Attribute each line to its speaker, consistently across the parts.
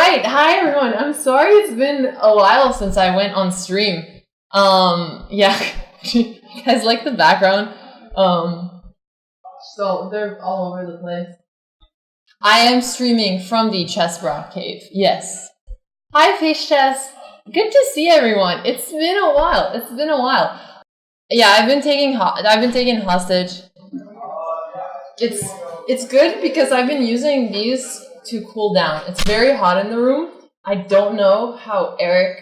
Speaker 1: Right. Hi, everyone. I'm sorry it's been a while since I went on stream. Yeah. You guys like the background? So they're all over the place. I am streaming from the Chessbrah cave. Yes. Hi, Face Chess. Good to see everyone. It's been a while. Yeah, I've been taken hostage. It's good because I've been using these to cool down. It's very hot in the room. I don't know how Eric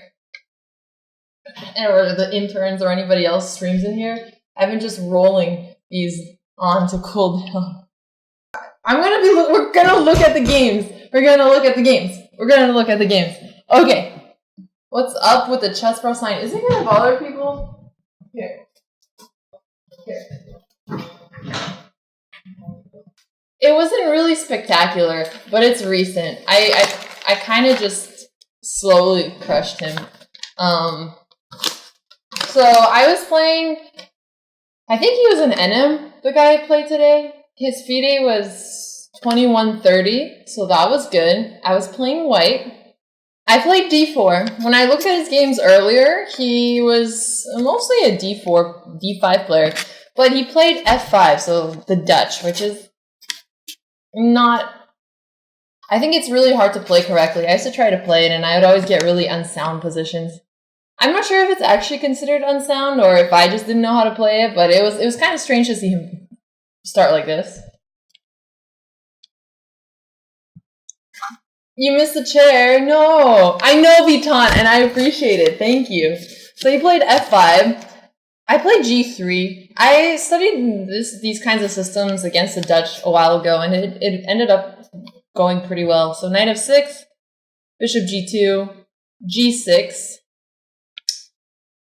Speaker 1: or the interns or anybody else streams in here. I've been just rolling these on to cool down. We're gonna look at the games. Okay. What's up with the Chessbrah sign? Is it gonna bother people? Here. It wasn't really spectacular, but it's recent. I kind of just slowly crushed him. So I was playing, I think he was an NM, the guy I played today. His FIDE was 2130, so that was good. I was playing white. I played d4. When I looked at his games earlier, he was mostly a d4, d5 player, but he played f5, so the Dutch, which is not... I think it's really hard to play correctly. I used to try to play it, and I would always get really unsound positions. I'm not sure if it's actually considered unsound, or if I just didn't know how to play it, but it was kind of strange to see him start like this. You missed the chair. No. I know, Viton, and I appreciate it. Thank you. So he played f5. I played g3. I studied these kinds of systems against the Dutch a while ago, and it ended up going pretty well. So knight f6, bishop g2, g6,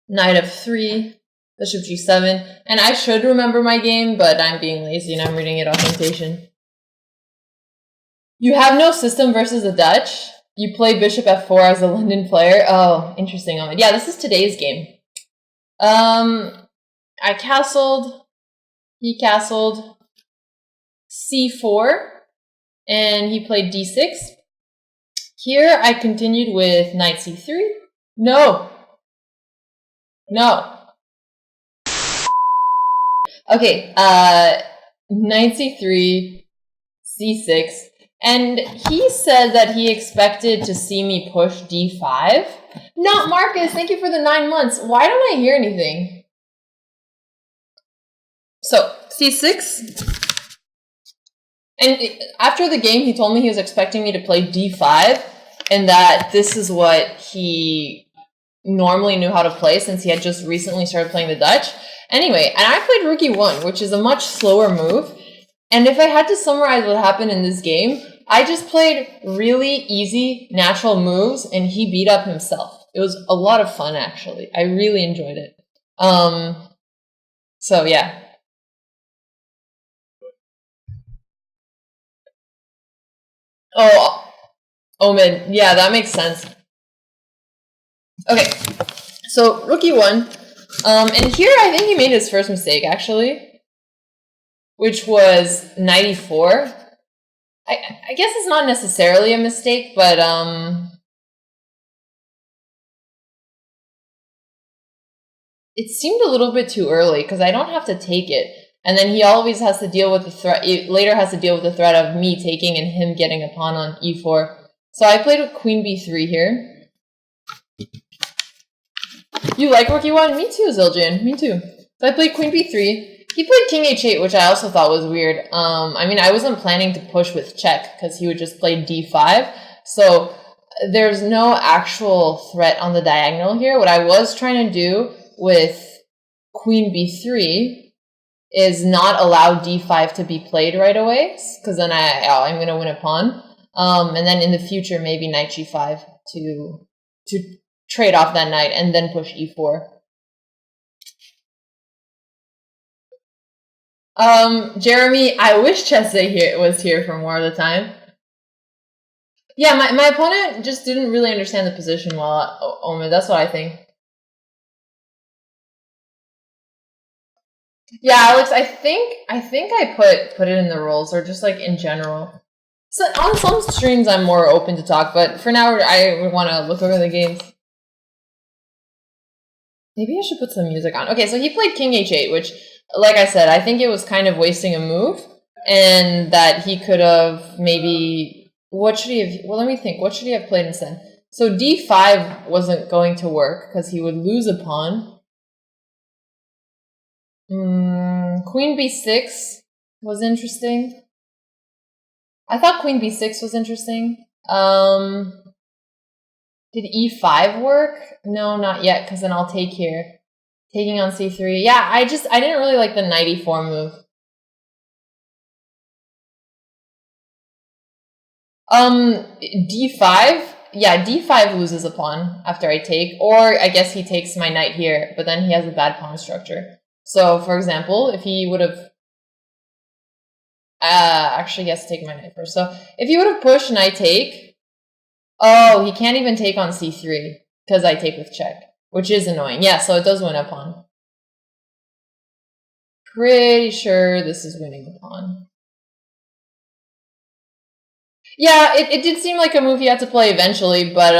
Speaker 1: knight f3, bishop g7, and I should remember my game, but I'm being lazy and I'm reading it off notation. You have no system versus the Dutch. You play bishop f4 as a London player. Oh, interesting. Yeah, this is today's game. I castled, he castled c4, and he played d6. Here I continued with knight c3. No. Okay, knight c3, c6, and he said that he expected to see me push d5. Not Marcus, thank you for the 9 months. Why don't I hear anything? So, c6. And after the game, he told me he was expecting me to play d5, and that this is what he normally knew how to play since he had just recently started playing the Dutch. Anyway, and I played Rook e1, which is a much slower move. And if I had to summarize what happened in this game, I just played really easy, natural moves, and he beat up himself. It was a lot of fun, actually. I really enjoyed it. So, yeah. Oh, Omen. Yeah, that makes sense. Okay, so Rook e1. And here I think he made his first mistake, actually, which was knight e4. I guess it's not necessarily a mistake, but it seemed a little bit too early because I don't have to take it. And then he always has to deal with the threat, later has to deal with the threat of me taking and him getting a pawn on e4. So I played with queen b3 here. You like Rook e1? Me too, Zildjian. Me too. So I played queen b3. He played king h8, which I also thought was weird. I mean, I wasn't planning to push with check because he would just play d5. So there's no actual threat on the diagonal here. What I was trying to do with queen b3 is not allow d5 to be played right away, because then I'm going to win a pawn. And then in the future, maybe knight g5 to trade off that knight and then push e4. Jeremy, I wish Chessbrah was here for more of the time. Yeah, my opponent just didn't really understand the position well, Omen. That's what I think. Yeah, Alex, I think I put it in the rules, or just like in general. So on some streams, I'm more open to talk, but for now, I want to look over the games. Maybe I should put some music on. Okay, so he played King H8, which, like I said, I think it was kind of wasting a move, and that he could have maybe... What should he have... Well, let me think. What should he have played instead? So D5 wasn't going to work, because he would lose a pawn. Queen B6 was interesting. I thought Queen B6 was interesting. Did E5 work? No, not yet, because then I'll take here. Taking on C3. Yeah, I didn't really like the knight E4 move. D5? Yeah, D5 loses a pawn after I take, or I guess he takes my knight here, but then he has a bad pawn structure. So, for example, if he would have... actually, he has to take my knight first. So, if he would have pushed and I take... Oh, he can't even take on C3, because I take with check, which is annoying. Yeah, so it does win a pawn. Pretty sure this is winning a pawn. Yeah, it did seem like a move he had to play eventually, but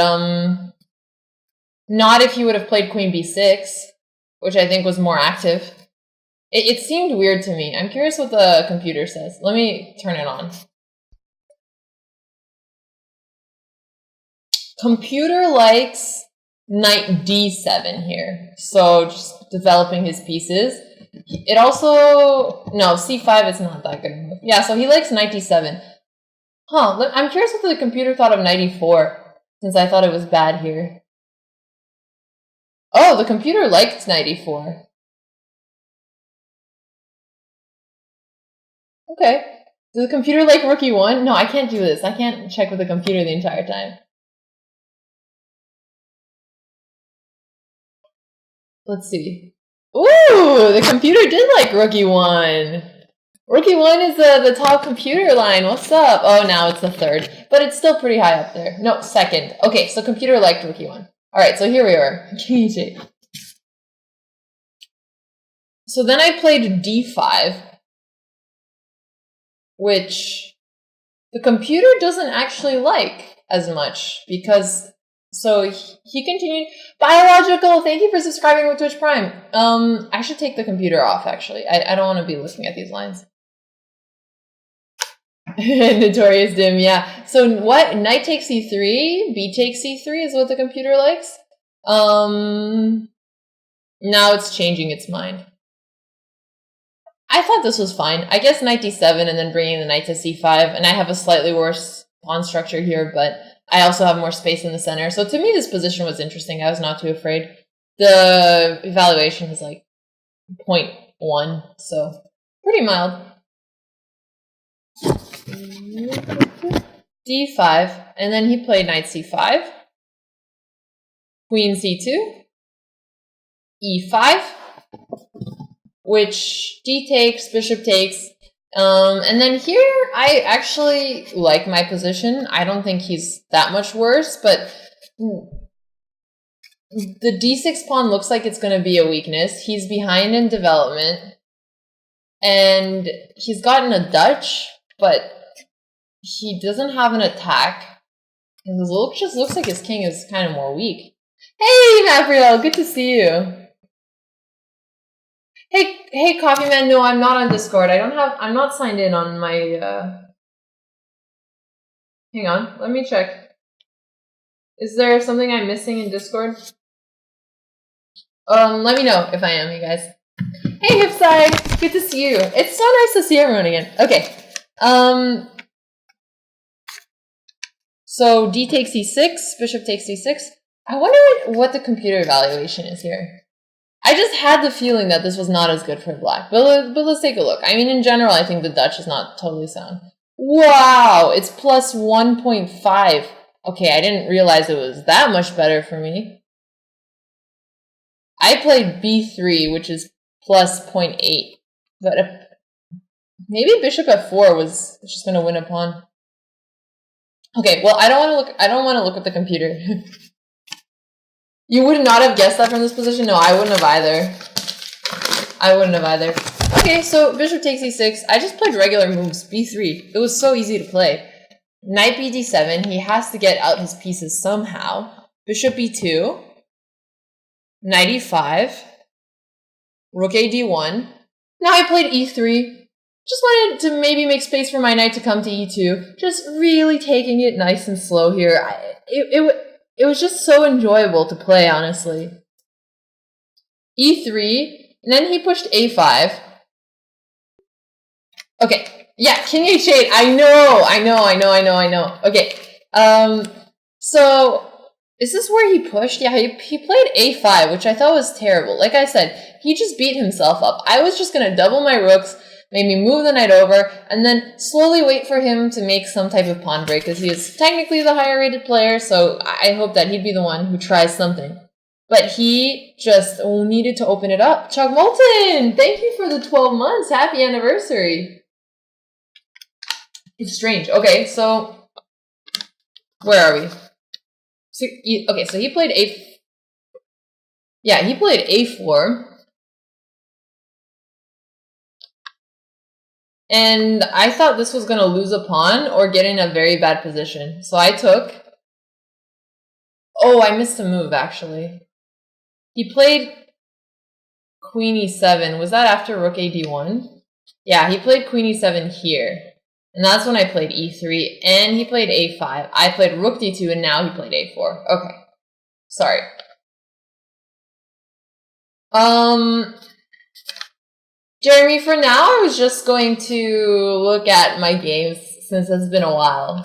Speaker 1: not if he would have played Queen B6, which I think was more active. It seemed weird to me. I'm curious what the computer says. Let me turn it on. Computer likes knight D7 here, so just developing his pieces. It also... No, C5 is not that good a move. Yeah, so he likes knight D7. Huh, I'm curious what the computer thought of knight E4, since I thought it was bad here. Oh, the computer liked knight E4. Okay. Does the computer like rook E1? No, I can't do this. I can't check with the computer the entire time. Let's see. Ooh, the computer did like rook E1. Rook E1 is the top computer line. What's up? Oh, now it's the third. But it's still pretty high up there. No, second. Okay, so computer liked rook E1. Alright, so here we are. King H8. So then I played D5, which the computer doesn't actually like as much, because... So he continued... Biological, thank you for subscribing with Twitch Prime. I should take the computer off, actually. I don't want to be looking at these lines. Notorious Dim, yeah. So what? Knight takes c3, b takes c3 is what the computer likes. Now it's changing its mind. I thought this was fine. I guess knight d7 and then bringing the knight to c5, and I have a slightly worse pawn structure here, but I also have more space in the center. So to me, this position was interesting. I was not too afraid. The evaluation is like 0.1, so pretty mild. D5, and then he played knight c5, queen c2, e5, which d takes, bishop takes, and then here I actually like my position. I don't think he's that much worse, but the d6 pawn looks like it's going to be a weakness. He's behind in development, and he's gotten a Dutch, but he doesn't have an attack. It just looks like his king is kind of more weak. Hey, Gabriel, good to see you. Hey, Coffee Man. No, I'm not on Discord. I'm not signed in on my. Hang on, let me check. Is there something I'm missing in Discord? Let me know if I am, you guys. Hey, Hipside, good to see you. It's so nice to see everyone again. Okay. So d takes e6, bishop takes c6. I wonder what the computer evaluation is here. I just had the feeling that this was not as good for black, but let's take a look. I mean, in general, I think the Dutch is not totally sound. Wow, it's plus 1.5. Okay, I didn't realize it was that much better for me. I played b3, which is plus 0.8, but maybe bishop f4 was just going to win a pawn. Okay, well, I don't want to look at the computer. You would not have guessed that from this position? No, I wouldn't have either. Okay, so bishop takes e6. I just played regular moves, b3. It was so easy to play. Knight bd7, he has to get out his pieces somehow. Bishop b2, knight e5, rook ad1. Now I played e3. Just wanted to maybe make space for my knight to come to e2. Just really taking it nice and slow here. It was just so enjoyable to play, honestly. e3, and then he pushed a5. Okay, yeah, king h8. I know. Okay, so is this where he pushed? Yeah, he played a5, which I thought was terrible. Like I said, he just beat himself up. I was just gonna double my rooks, maybe move the knight over, and then slowly wait for him to make some type of pawn break, because he is technically the higher rated player, so I hope that he'd be the one who tries something. But he just needed to open it up. Chuck Moulton, thank you for the 12 months. Happy anniversary. It's strange. Okay, so where are we? Okay, so he played he played a4. And I thought this was going to lose a pawn or get in a very bad position. So I took... Oh, I missed a move, actually. He played queen e7. Was that after rook ad1? Yeah, he played queen e7 here. And that's when I played e3. And he played a5. I played rook d2, and now he played a4. Okay. Sorry. Jeremy, for now, I was just going to look at my games since it's been a while.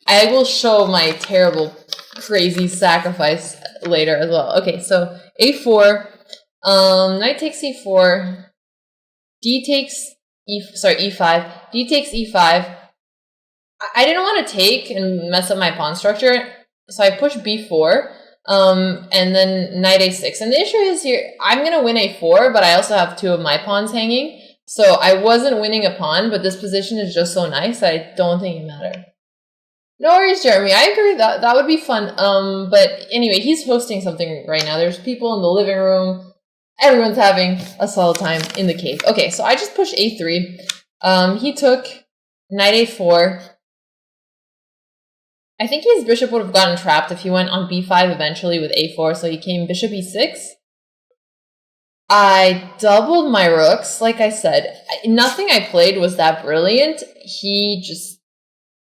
Speaker 1: I will show my terrible, crazy sacrifice later as well. Okay, so a4, knight takes e4, d takes e5, d takes e5. I didn't want to take and mess up my pawn structure, so I pushed b4. And then knight a6. And the issue is here, I'm going to win a4, but I also have two of my pawns hanging. So I wasn't winning a pawn, but this position is just so nice that I don't think it mattered. No worries, Jeremy. I agree that would be fun. But anyway, he's hosting something right now. There's people in the living room. Everyone's having a solid time in the cave. Okay, so I just pushed a3. He took knight a4. I think his bishop would have gotten trapped if he went on b5 eventually with a4, so he came bishop e6. I doubled my rooks, like I said. Nothing I played was that brilliant. He just,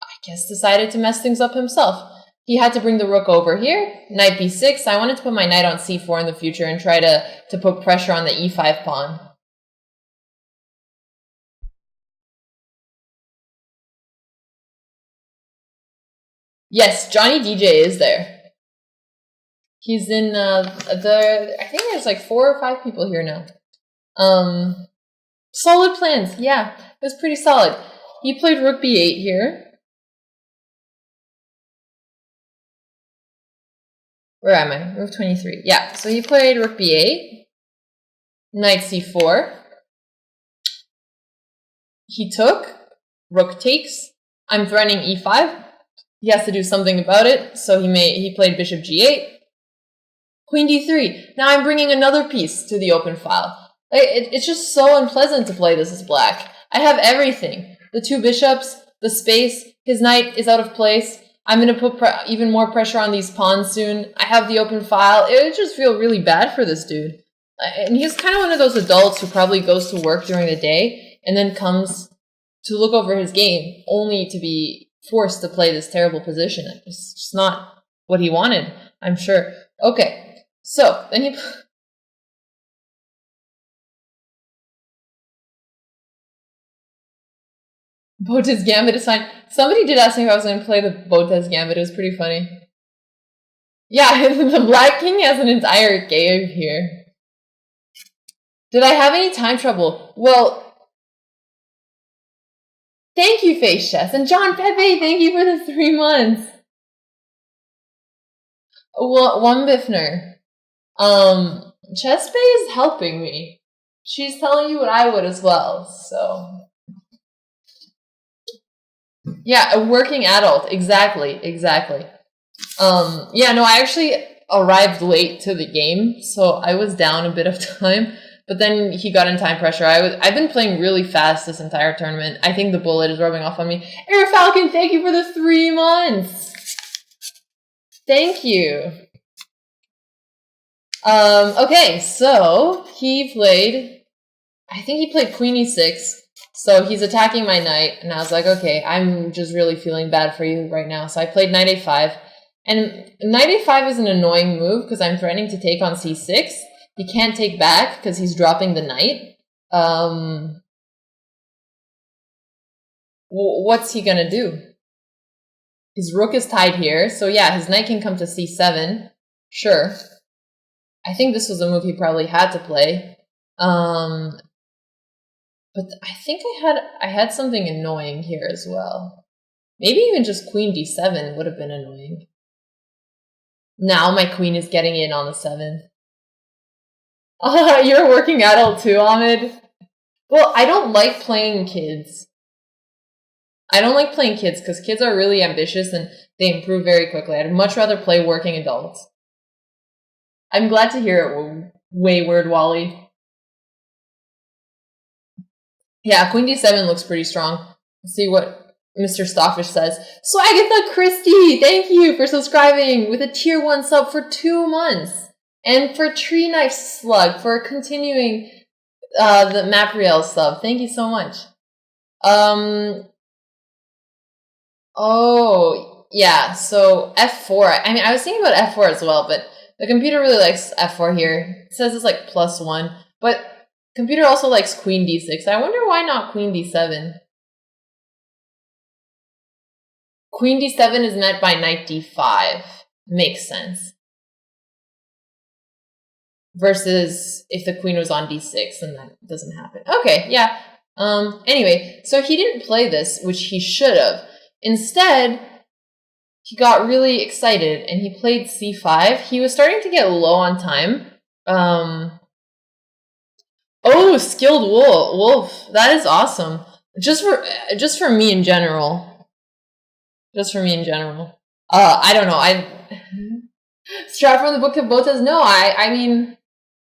Speaker 1: I guess, decided to mess things up himself. He had to bring the rook over here, knight b6. I wanted to put my knight on c4 in the future and try to put pressure on the e5 pawn. Yes, Johnny DJ is there. He's in I think there's like 4 or 5 people here now. Solid plans, yeah. It was pretty solid. He played rook b8 here. Where am I? Rook 23. Yeah, so he played rook b8. Knight c4. He took. Rook takes. I'm threatening e5. He has to do something about it, so he played bishop g8. Queen d3. Now I'm bringing another piece to the open file. It's just so unpleasant to play this as black. I have everything. The 2 bishops, the space, his knight is out of place. I'm going to put even more pressure on these pawns soon. I have the open file. It would just feel really bad for this dude. And he's kind of one of those adults who probably goes to work during the day and then comes to look over his game only to be forced to play this terrible position. It's just not what he wanted, I'm sure. Okay, so then he... Bota's Gambit is fine. Somebody did ask me if I was going to play the Bota's Gambit. It was pretty funny. Yeah, the Black King has an entire cave here. Did I have any time trouble? Well... Thank you, Face Chess. And John Pepe, thank you for the 3 months. Well, one Biffner. Chessbrah is helping me. She's telling you what I would as well, so... Yeah, a working adult. Exactly. Yeah, no, I actually arrived late to the game, so I was down a bit of time. but then he got in time pressure. I've been playing really fast this entire tournament. I think the bullet is rubbing off on me. Air Falcon, thank you for the 3 months. Thank you. Okay, so he played, I think he played Queen E6. So he's attacking my knight, and I was like, okay, I'm just really feeling bad for you right now. So I played Knight A5. And Knight A5 is an annoying move because I'm threatening to take on C6. He can't take back because he's dropping the knight. What's he gonna do? His rook is tied here, so yeah, his knight can come to C7. Sure. I think this was a move he probably had to play. But I think I had something annoying here as well. Maybe even just Queen D7 would have been annoying. Now my queen is getting in on the 7th. You're a working adult too, Ahmed? Well, I don't like playing kids. I don't like playing kids because kids are really ambitious and they improve very quickly. I'd much rather play working adults. I'm glad to hear it, Wayward Wally. Yeah, Queen D7 looks pretty strong. Let's see what Mr. Stockfish says. So Agatha Christie, thank you for subscribing with a tier 1 sub for 2 months. And for Tree Knife Slug for continuing the Mapriel sub. Thank you so much. Oh, yeah, so F4. I mean, I was thinking about F4 as well, but the computer really likes F4 here. It says it's like +1, but computer also likes Queen D6. I wonder why not Queen D7. Queen D7 is met by Knight D5. Makes sense. Versus if the queen was on D6, and that doesn't happen. Okay, yeah. Anyway, so he didn't play this, which he should have. Instead, he got really excited, and he played C5. He was starting to get low on time. Oh, skilled wolf. That is awesome. Just for me in general. Just for me in general. I don't know. Strap from the Book of Botas? No, I mean,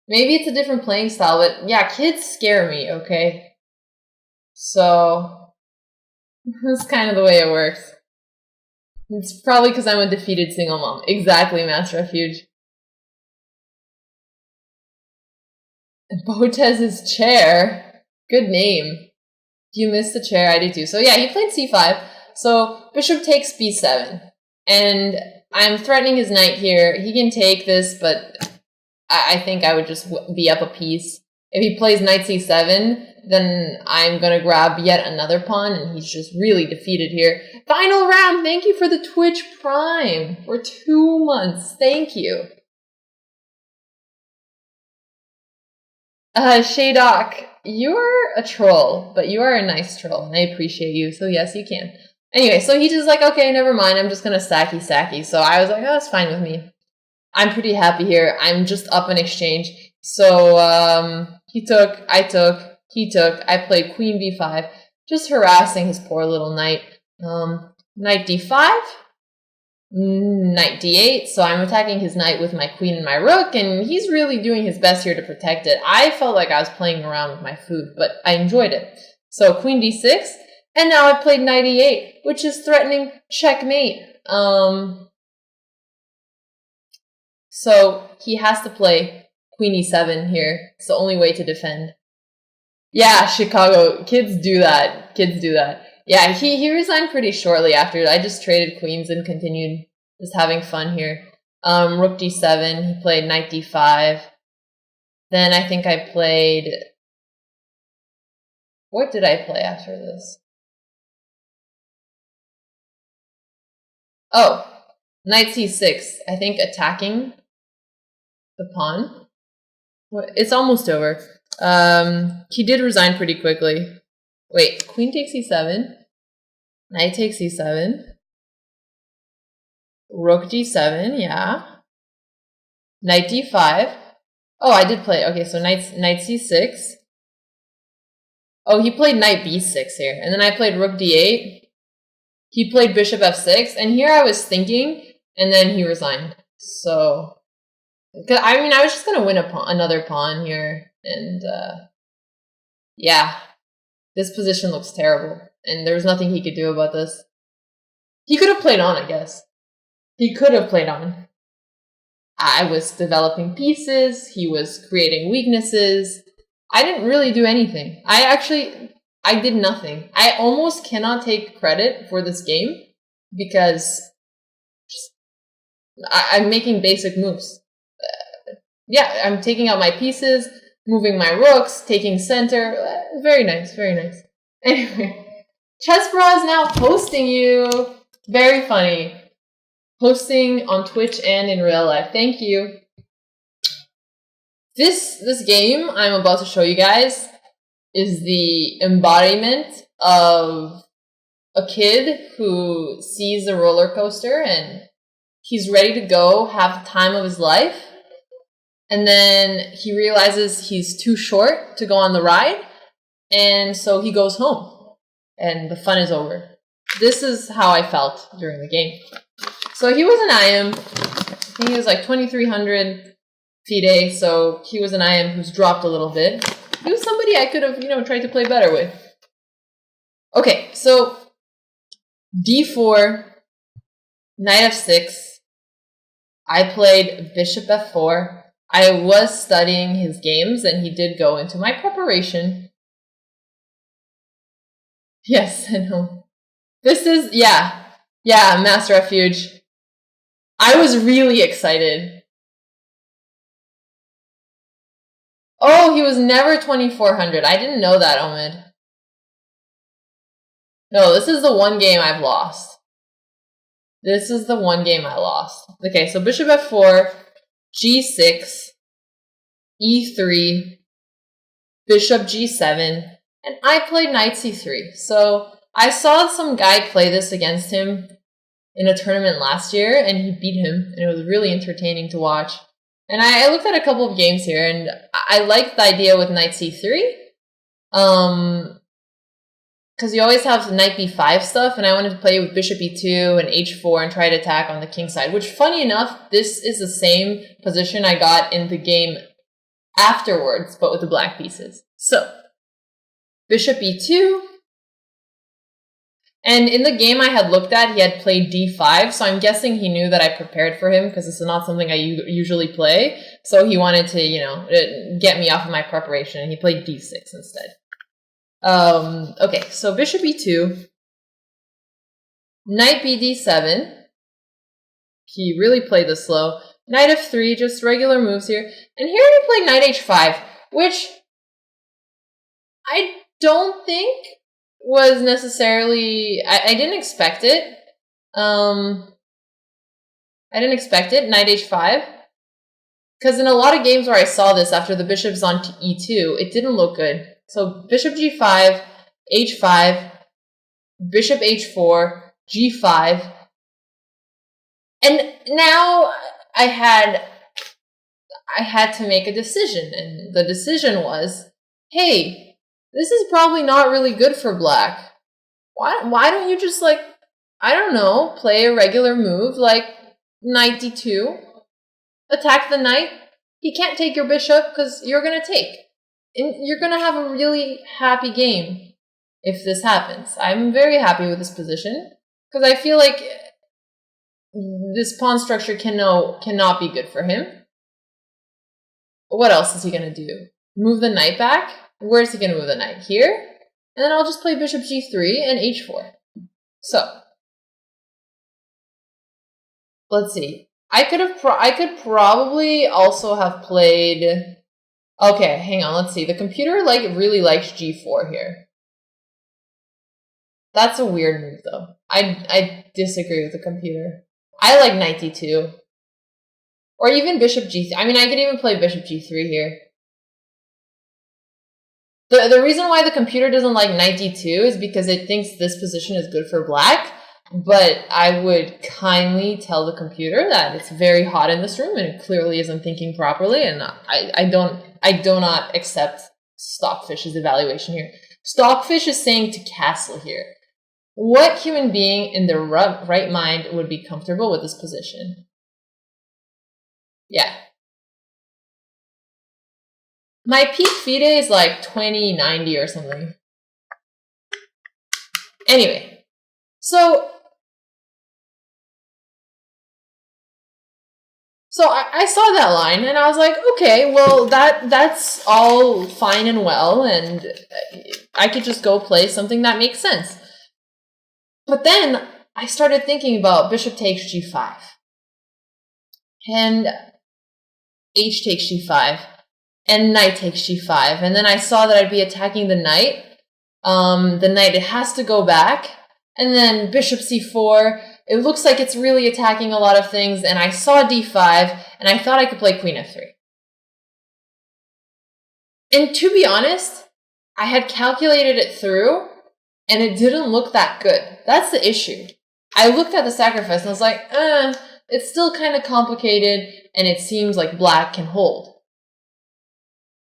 Speaker 1: maybe it's a different playing style, but yeah, kids scare me, okay? So, that's kind of the way it works. It's probably because I'm a defeated single mom. Exactly, Mass Refuge. Botez's chair. Good name. Do you miss the chair? I do too. So yeah, he played C5. So bishop takes B7. And I'm threatening his knight here. He can take this, but I think I would just be up a piece. If he plays knight C7, then I'm going to grab yet another pawn, and he's just really defeated here. Final round! Thank you for the Twitch Prime for 2 months. Thank you. Shaydock, you're a troll, but you are a nice troll, and I appreciate you, so yes, you can. Anyway, so he's just like, okay, never mind, I'm just gonna sacky. So I was like, oh, that's fine with me. I'm pretty happy here. I'm just up an exchange. So, he took, I took, he took, I played Queen B5, just harassing his poor little knight. Knight D5, Knight D8, so I'm attacking his knight with my queen and my rook, and he's really doing his best here to protect it. I felt like I was playing around with my food, but I enjoyed it. So Queen D6, and now I played Knight E8, which is threatening checkmate. So he has to play Queen E7 here. It's the only way to defend. Yeah, Chicago, kids do that. Kids do that. Yeah, he resigned pretty shortly after. I just traded queens and continued just having fun here. Rook D7, he played Knight D5. Then I think I played... What did I play after this? Oh, Knight C6. I think attacking the pawn. It's almost over. He did resign pretty quickly. Wait, Queen takes E7. Knight takes E7. Rook G7, yeah. Knight D5. Oh, I did play. Okay, so Knight C6. Oh, he played Knight B6 here. And then I played Rook D8. He played Bishop F6. And here I was thinking, and then he resigned. So, I mean, I was just going to win another pawn here. And yeah, this position looks terrible. And there was nothing he could do about this. He could have played on, I guess. He could have played on. I was developing pieces. He was creating weaknesses. I didn't really do anything. I did nothing. I almost cannot take credit for this game because I'm making basic moves. Yeah, I'm taking out my pieces, moving my rooks, taking center. Very nice, very nice. Anyway, Chessbrah is now hosting you. Very funny. Hosting on Twitch and in real life. Thank you. This game I'm about to show you guys is the embodiment of a kid who sees a roller coaster and he's ready to go have the time of his life. And then he realizes he's too short to go on the ride. And so he goes home. And the fun is over. This is how I felt during the game. So he was an IM. I think he was like 2,300 FIDE. So he was an IM who's dropped a little bit. He was somebody I could have, tried to play better with. Okay, so d4, knight f6. I played bishop f4. I was studying his games, and he did go into my preparation. Yes, I know. This is, yeah, Master Refuge. I was really excited. Oh, he was never 2,400. I didn't know that, Omid. No, this is the one game I've lost. This is the one game I lost. Okay, so bishop f4, g6, e3, bishop g7, and I played knight c3. So I saw some guy play this against him in a tournament last year, and he beat him, and it was really entertaining to watch. And I looked at a couple of games here, and I liked the idea with knight c3. Because you always have knight b5 stuff, and I wanted to play with bishop e2 and h4 and try to attack on the king side, which, funny enough, this is the same position I got in the game afterwards, but with the black pieces. So, bishop e2. And in the game I had looked at, he had played d5, so I'm guessing he knew that I prepared for him, because this is not something I usually play. So he wanted to, get me off of my preparation, and he played d6 instead. Okay, so bishop e2, knight bd7. He really played this slow. Knight f3, just regular moves here. And here he played knight h5, which I don't think was necessarily... I didn't expect it. I didn't expect it, knight h5. Because in a lot of games where I saw this after the bishop's on e2, it didn't look good. So bishop g5, h5, bishop h4, g5. And now I had to make a decision. And the decision was, hey, this is probably not really good for black. Why don't you just, play a regular move like knight d2, attack the knight. He can't take your bishop because you're going to take. And you're going to have a really happy game if this happens. I'm very happy with this position because I feel like this pawn structure cannot be good for him. What else is he going to do? Move the knight back? Where's he going to move the knight? Here? And then I'll just play bishop g3 and h4. So, let's see. I could probably also have played... Okay, hang on, let's see. The computer really likes g4 here. That's a weird move though. I disagree with the computer. I like knight d2. Or even bishop g3. I mean, I could even play bishop g3 here. The reason why the computer doesn't like knight d2 is because it thinks this position is good for black, but I would kindly tell the computer that it's very hot in this room and it clearly isn't thinking properly, and I do not accept Stockfish's evaluation here. Stockfish is saying to castle here. What human being in their right mind would be comfortable with this position? Yeah. My peak FIDE is like 2090 or something. Anyway, so I saw that line and I was like, okay, well that's all fine and well, and I could just go play something that makes sense. But then I started thinking about bishop takes g5 and h takes g5 and knight takes g5, and then I saw that I'd be attacking the knight. It has to go back, and then bishop c4. It looks like it's really attacking a lot of things, and I saw d5, and I thought I could play queen f3. And to be honest, I had calculated it through, and it didn't look that good. That's the issue. I looked at the sacrifice, and I was like, it's still kind of complicated, and it seems like black can hold.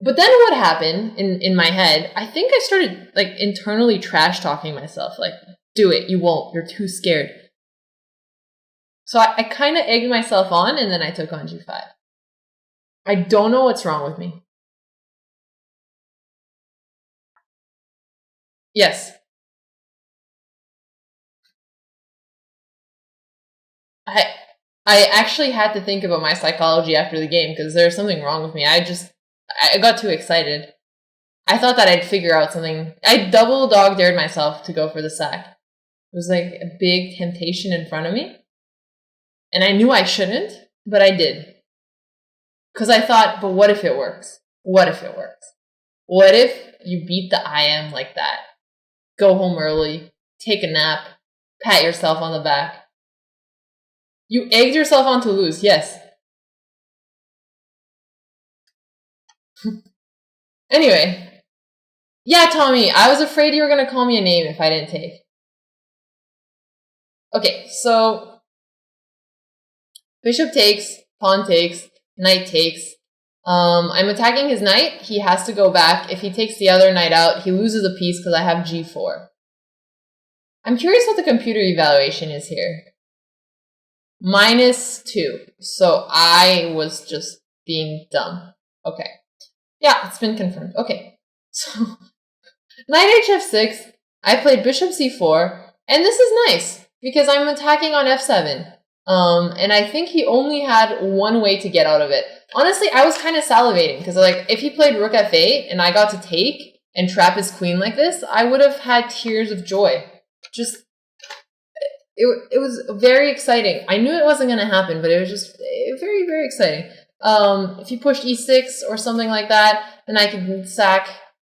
Speaker 1: But then what happened in my head, I think I started like internally trash talking myself, like, do it, you won't, you're too scared. So I kind of egged myself on, and then I took on g5. I don't know what's wrong with me. Yes. I actually had to think about my psychology after the game, because there's something wrong with me. I got too excited. I thought that I'd figure out something. I double dog dared myself to go for the sack. It was like a big temptation in front of me. And I knew I shouldn't, but I did. Because I thought, but what if it works? What if it works? What if you beat the IM like that? Go home early, take a nap, pat yourself on the back. You egged yourself on to lose, yes. Anyway. Yeah, Tommy, I was afraid you were going to call me a name if I didn't take. Okay, so bishop takes, pawn takes, knight takes. I'm attacking his knight. He has to go back. If he takes the other knight out, he loses a piece because I have g4. I'm curious what the computer evaluation is here. -2. So I was just being dumb. Okay. Yeah, it's been confirmed. Okay. So knight hf6, I played bishop c4, and this is nice because I'm attacking on f7. And I think he only had one way to get out of it. Honestly, I was kind of salivating because, like, if he played rook f8 and I got to take and trap his queen like this, I would have had tears of joy. Just, it was very exciting. I knew it wasn't going to happen, but it was just very, very exciting. If he pushed e6 or something like that, then I could sack.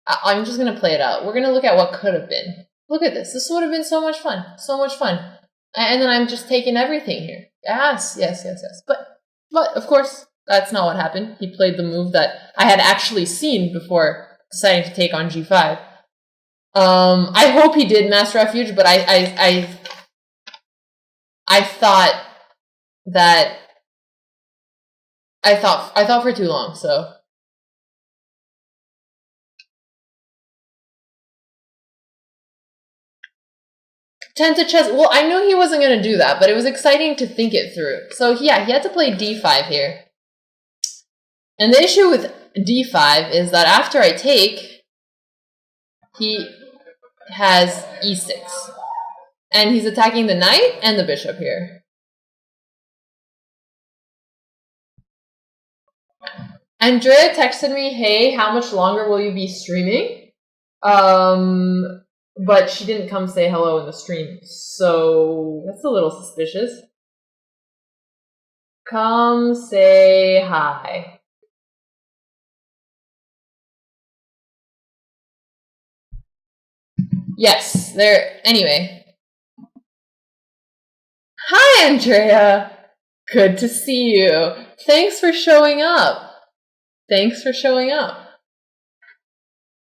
Speaker 1: I'm just going to play it out. We're going to look at what could have been. Look at this. This would have been so much fun. So much fun. And then I'm just taking everything here. Yes. But of course, that's not what happened. He played the move that I had actually seen before deciding to take on g5. I hope he did mass refuge, but I thought that I thought for too long, so. 10 to chess. Well, I knew he wasn't going to do that, but it was exciting to think it through. So yeah, he had to play d5 here. And the issue with d5 is that after I take, he has e6. And he's attacking the knight and the bishop here. Andrea texted me, hey, how much longer will you be streaming? But she didn't come say hello in the stream, so that's a little suspicious. Come say hi. Yes, there. Anyway. Hi, Andrea. Good to see you. Thanks for showing up.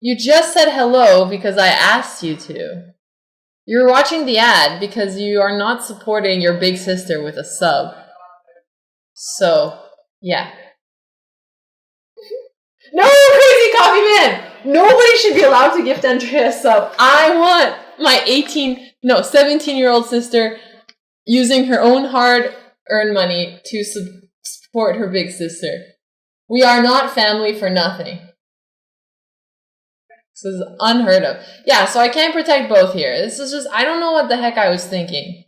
Speaker 1: You just said hello because I asked you to. You're watching the ad because you are not supporting your big sister with a sub. So, yeah. No, crazy coffee man! Nobody should be allowed to gift Andrea a sub. I want my 17-year-old sister using her own hard-earned money to support her big sister. We are not family for nothing. This is unheard of. Yeah, so I can't protect both here. This is just, I don't know what the heck I was thinking.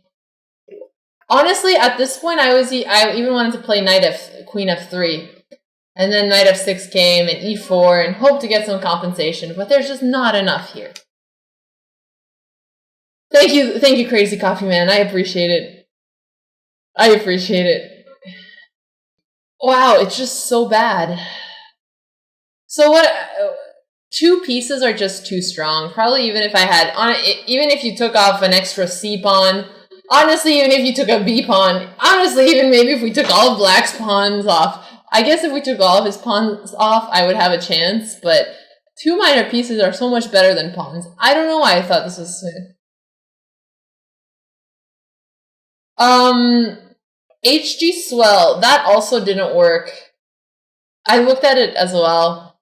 Speaker 1: Honestly, at this point, I even wanted to play Queen F3. And then Knight F6 came, and E4, and hoped to get some compensation, but there's just not enough here. Thank you, Crazy Coffee Man. I appreciate it. Wow, it's just so bad. So what? 2 pieces are just too strong. Probably even if I had even if you took off an extra C pawn. Honestly, even if you took a B pawn. Honestly, even maybe if we took all of Black's pawns off. I guess if we took all of his pawns off, I would have a chance. But 2 minor pieces are so much better than pawns. I don't know why I thought this was smooth. HG Swell. That also didn't work. I looked at it as well.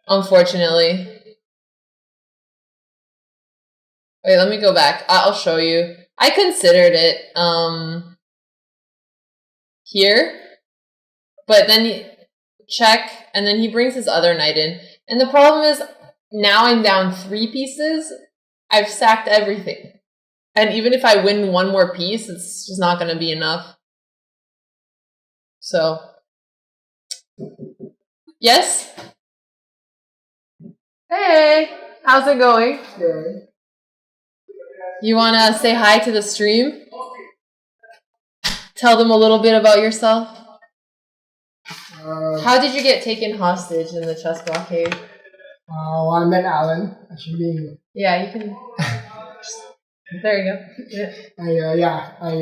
Speaker 1: Unfortunately. Wait, let me go back. I'll show you. I considered it, here. But then you check, and then he brings his other knight in. And the problem is, now I'm down 3 pieces. I've sacked everything. And even if I win 1 more piece, it's just not going to be enough. So. Yes? Hey! How's it going?
Speaker 2: Good.
Speaker 1: You want to say hi to the stream? Tell them a little bit about yourself. How did you get taken hostage in the Chessbrah cave?
Speaker 2: Well, I met Alan. I should be.
Speaker 1: Yeah, you can. There you go. Yeah.
Speaker 2: I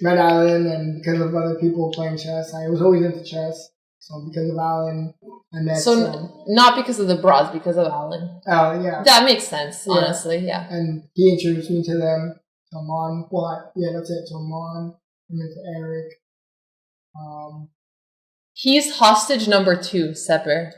Speaker 2: met Alan, and because of other people playing chess, I was always into chess. So because of Alan, I met.
Speaker 1: So not because of the bras, because of Alan.
Speaker 2: Oh yeah.
Speaker 1: That makes sense, honestly. Yeah.
Speaker 2: And he introduced me to them. To Amon. Well, yeah, that's it. To Amon, and then to Eric.
Speaker 1: He's hostage number 2, Sepper.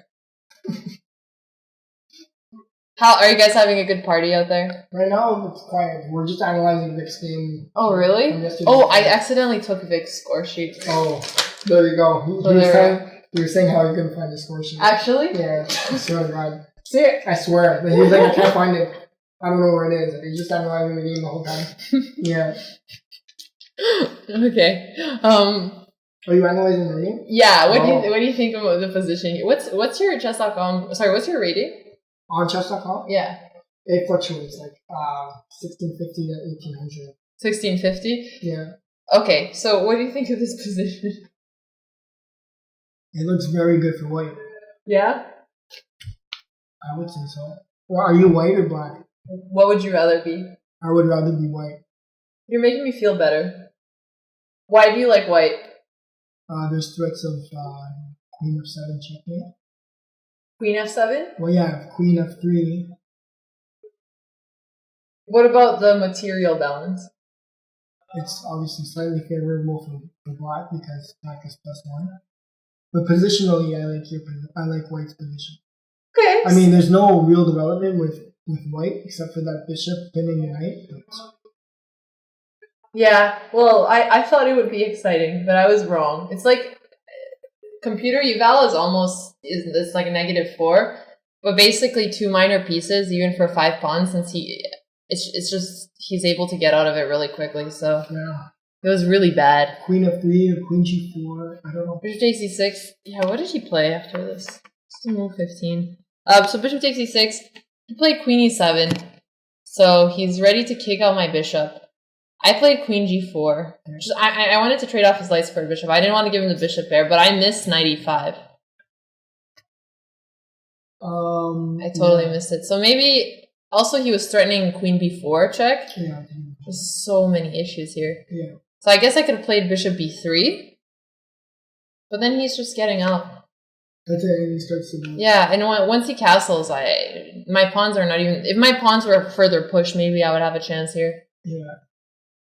Speaker 1: How are you guys having a good party out there?
Speaker 2: Right now, it's quiet. We're just analyzing Vic's game.
Speaker 1: Oh, really? Oh, I accidentally took Vic's score sheet.
Speaker 2: Oh, there you go. You were saying how you couldn't find the score sheet.
Speaker 1: Actually?
Speaker 2: Yeah, I swear to God.
Speaker 1: See it?
Speaker 2: I swear. But he was like, I can't find it. I don't know where it is. He's just analyzing the game the whole time. Yeah.
Speaker 1: Okay.
Speaker 2: Are you analyzing the game?
Speaker 1: Yeah. What do you think of the position? What's your chess.com? Sorry, what's your rating?
Speaker 2: On chess.com?
Speaker 1: Yeah.
Speaker 2: It fluctuates, like 1650 to 1800.
Speaker 1: 1650?
Speaker 2: Yeah.
Speaker 1: Okay, so what do you think of this position?
Speaker 2: It looks very good for white.
Speaker 1: Yeah?
Speaker 2: I would say so. Well, are you white or black?
Speaker 1: What would you rather be?
Speaker 2: I would rather be white.
Speaker 1: You're making me feel better. Why do you like white?
Speaker 2: There's threats of queen f7 checkmate.
Speaker 1: Queen f7?
Speaker 2: Well, yeah, queen f3.
Speaker 1: What about the material balance?
Speaker 2: It's obviously slightly favorable for black because black is +1. But positionally, I like white's position.
Speaker 1: Okay.
Speaker 2: I mean, there's no real development with white except for that bishop pinning the knight.
Speaker 1: Yeah, well, I thought it would be exciting, but I was wrong. It's like computer eval is like a -4, but basically 2 minor pieces, even for 5 pawns, since it's just he's able to get out of it really quickly. So
Speaker 2: yeah,
Speaker 1: it was really bad.
Speaker 2: Queen f3 or queen g4. I don't know.
Speaker 1: Bishop takes e6. Yeah, what did he play after this? Still move 15. So bishop takes e6. He played queen e7. So he's ready to kick out my bishop. I played queen g4. I wanted to trade off his light square bishop. I didn't want to give him the bishop there, but I missed knight e5. I totally missed it. So maybe also he was threatening queen b4 check.
Speaker 2: Yeah.
Speaker 1: There's so many issues here.
Speaker 2: Yeah.
Speaker 1: So I guess I could have played bishop b3. But then he's just getting out.
Speaker 2: That's it. He starts to do.
Speaker 1: Yeah, and once he castles, my pawns are not even. If my pawns were further pushed, maybe I would have a chance here.
Speaker 2: Yeah.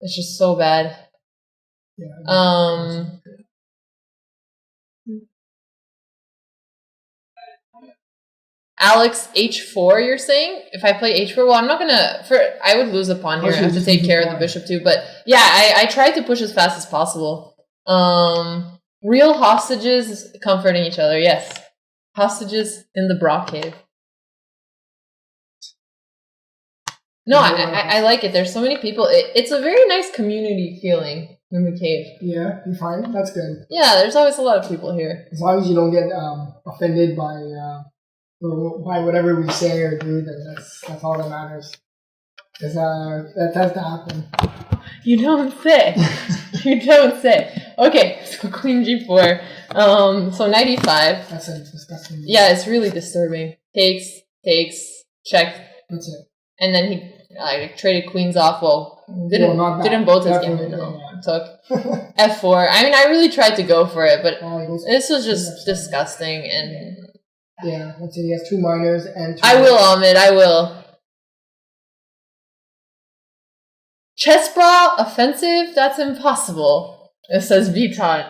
Speaker 1: It's just so bad.
Speaker 2: Yeah.
Speaker 1: Alex h4, you're saying? If I play h4, well, I'm not gonna. I would lose a pawn here. I have to take care of the bishop too. But yeah, I tried to push as fast as possible. Real hostages comforting each other. Yes, hostages in the Brock cave. No, I like it. There's so many people. It's a very nice community feeling in the cave.
Speaker 2: Yeah, you find that's good.
Speaker 1: Yeah, there's always a lot of people here.
Speaker 2: As long as you don't get offended by whatever we say or do, then that's all that matters. Because that tends to happen.
Speaker 1: You don't say. You don't say. Okay, so Queen G4. So knight E5.
Speaker 2: That's a disgusting.
Speaker 1: Yeah, it's really disturbing. Takes, check.
Speaker 2: That's it.
Speaker 1: And then he traded queens off. Well, didn't both his game. No, took F4. I mean, I really tried to go for it, but this was just disgusting. And
Speaker 2: yeah, let's see. He has 2 minors and.
Speaker 1: I will, Ahmed. I will. Chessbrah offensive? That's impossible. It says Vitot.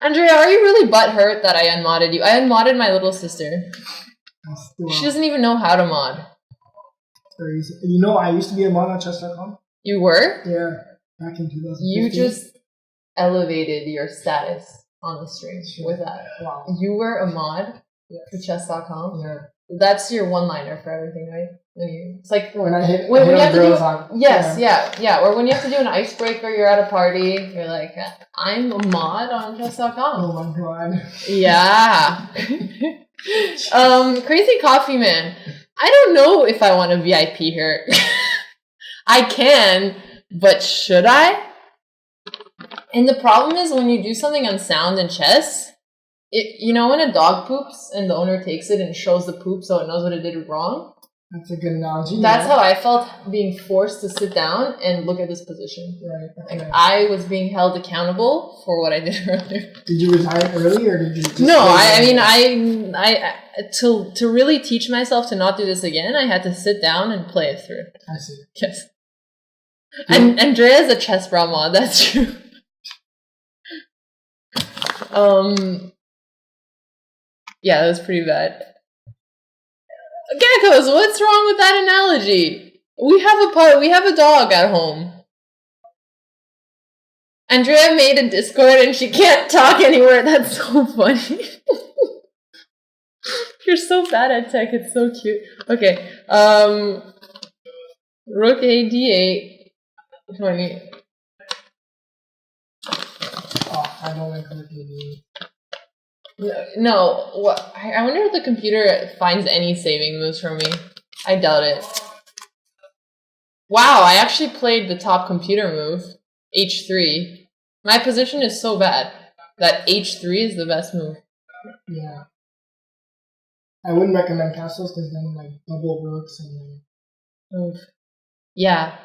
Speaker 1: Andrea, are you really butthurt that I unmodded you? I unmodded my little sister. She doesn't even know how to mod.
Speaker 2: Very easy. You know, I used to be a mod on chess.com.
Speaker 1: You were?
Speaker 2: Yeah, back in 2015.
Speaker 1: You just elevated your status on the stream with that.
Speaker 2: Wow.
Speaker 1: You were a mod for chess.com?
Speaker 2: Yeah.
Speaker 1: That's your one-liner for everything, right? It's like
Speaker 2: when I hit
Speaker 1: when you have to do
Speaker 2: yeah.
Speaker 1: Or when you have to do an icebreaker, you're at a party, you're like, I'm a mod on chess.com.
Speaker 2: Oh my god.
Speaker 1: Yeah. Crazy Coffee Man. I don't know if I want to VIP here. I can, but should I? And the problem is when you do something unsound in chess, when a dog poops and the owner takes it and shows the poop so it knows what it did wrong.
Speaker 2: That's a good analogy.
Speaker 1: That's how I felt being forced to sit down and look at this position.
Speaker 2: Right.
Speaker 1: Like I was being held accountable for what I did earlier.
Speaker 2: Did you resign early or did you just
Speaker 1: No, I to really teach myself to not do this again, I had to sit down and play it through.
Speaker 2: I see.
Speaker 1: Yes. Yeah. And Andrea's a Chessbrah mod, that's true. Yeah, that was pretty bad. Geckos, what's wrong with that analogy? We have a dog at home. Andrea made a Discord and she can't talk anywhere. That's so funny. You're so bad at tech, it's so cute. Okay. Rook A D8. 20.
Speaker 2: Oh, I don't like Rook A D8.
Speaker 1: No, what? I wonder if the computer finds any saving moves from me. I doubt it. Wow, I actually played the top computer move, H3. My position is so bad that H3 is the best move.
Speaker 2: Yeah. I wouldn't recommend castles because then double rooks and then.
Speaker 1: Oof. Yeah.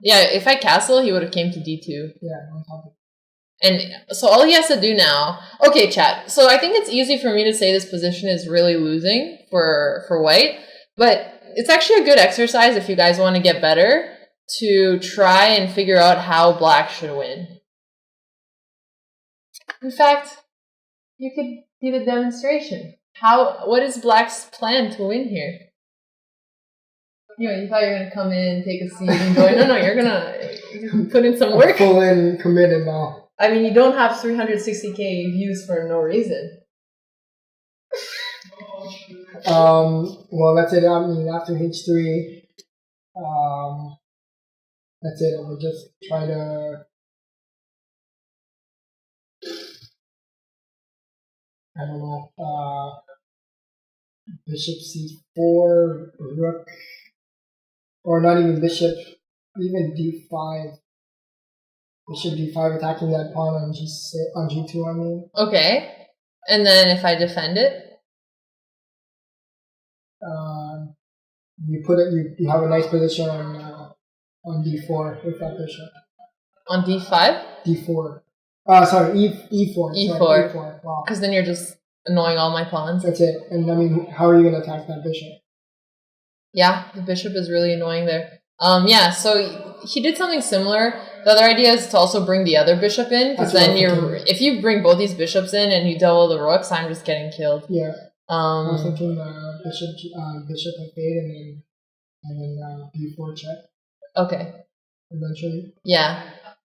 Speaker 1: Yeah, if I castle, he would have came to D2.
Speaker 2: Yeah, on top of it.
Speaker 1: And so all he has to do now... Okay, chat. So I think it's easy for me to say this position is really losing for white. But it's actually a good exercise if you guys want to get better to try and figure out how black should win. In fact, you could be the demonstration. What is black's plan to win here? You thought you were going to come in, take a seat, and join. No, you're going to put in some work.
Speaker 2: Full in, committed now.
Speaker 1: I mean, you don't have 360k views for no reason.
Speaker 2: Well, that's it. I mean, after H3, that's it. We'll just try to. I don't know. Bishop C4, Rook, or not even Bishop, even D5. Bishop D5 attacking that pawn on G2, I mean. Okay.
Speaker 1: And then if I defend it?
Speaker 2: You put it. You have a nice position on D4 with that bishop.
Speaker 1: On D5?
Speaker 2: D4. Sorry, E4.
Speaker 1: E4.
Speaker 2: Sorry, E4. Wow.
Speaker 1: Because then you're just annoying all my pawns.
Speaker 2: That's it. And I mean, how are you going to attack that bishop?
Speaker 1: Yeah, the bishop is really annoying there. Yeah, so he did something similar. The other idea is to also bring the other bishop in, because then if you bring both these bishops in and you double the rooks, I'm just getting killed.
Speaker 2: Yeah. I was thinking bishop F8 and then B4 check.
Speaker 1: Okay.
Speaker 2: Eventually.
Speaker 1: Yeah,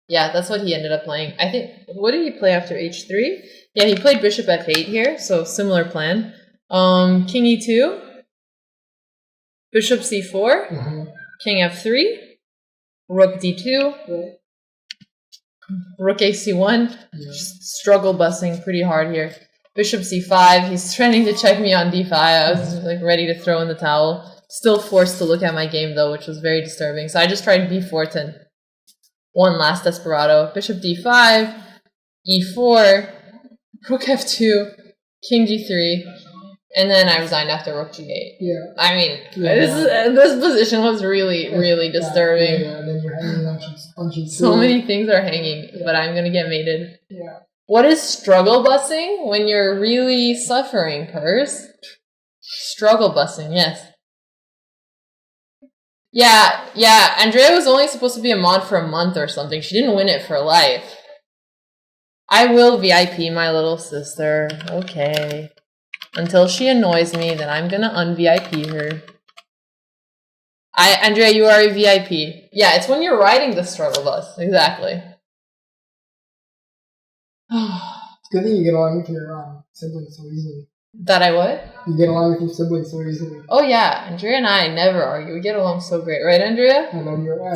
Speaker 1: that's what he ended up playing. I think. What did he play after H3? Yeah, he played bishop F8 here, so similar plan. King E2. Bishop C4.
Speaker 2: Mm-hmm.
Speaker 1: King f3, rook d2,
Speaker 2: Right.
Speaker 1: rook ac1.
Speaker 2: Yeah.
Speaker 1: Just struggle busing pretty hard here. Bishop c5. He's trying to check me on d5. I was like ready to throw in the towel. Still forced to look at my game though, which was very disturbing. So I just tried b4 to one last desperado. Bishop d5, e4, rook f2, king g3, and then I resigned after rook g8.
Speaker 2: Yeah.
Speaker 1: I mean,
Speaker 2: Yeah.
Speaker 1: this position was really disturbing.
Speaker 2: Yeah, and then you're hanging on G2.
Speaker 1: So many things are hanging, but I'm gonna get mated.
Speaker 2: Yeah.
Speaker 1: What is struggle busing when you're really suffering, Purse? Struggle busing, yes. Yeah, Andrea was only supposed to be a mod for a month or something. She didn't win it for life. I will VIP my little sister. Okay. Until she annoys me, then I'm gonna un-VIP her. Andrea, you are a VIP. Yeah, it's when you're riding the struggle bus. Exactly.
Speaker 2: It's good that you get along with your siblings so easily.
Speaker 1: That I what?
Speaker 2: You get along with your siblings so easily.
Speaker 1: Oh yeah, Andrea and I never argue. We get along so great, right, Andrea?
Speaker 2: I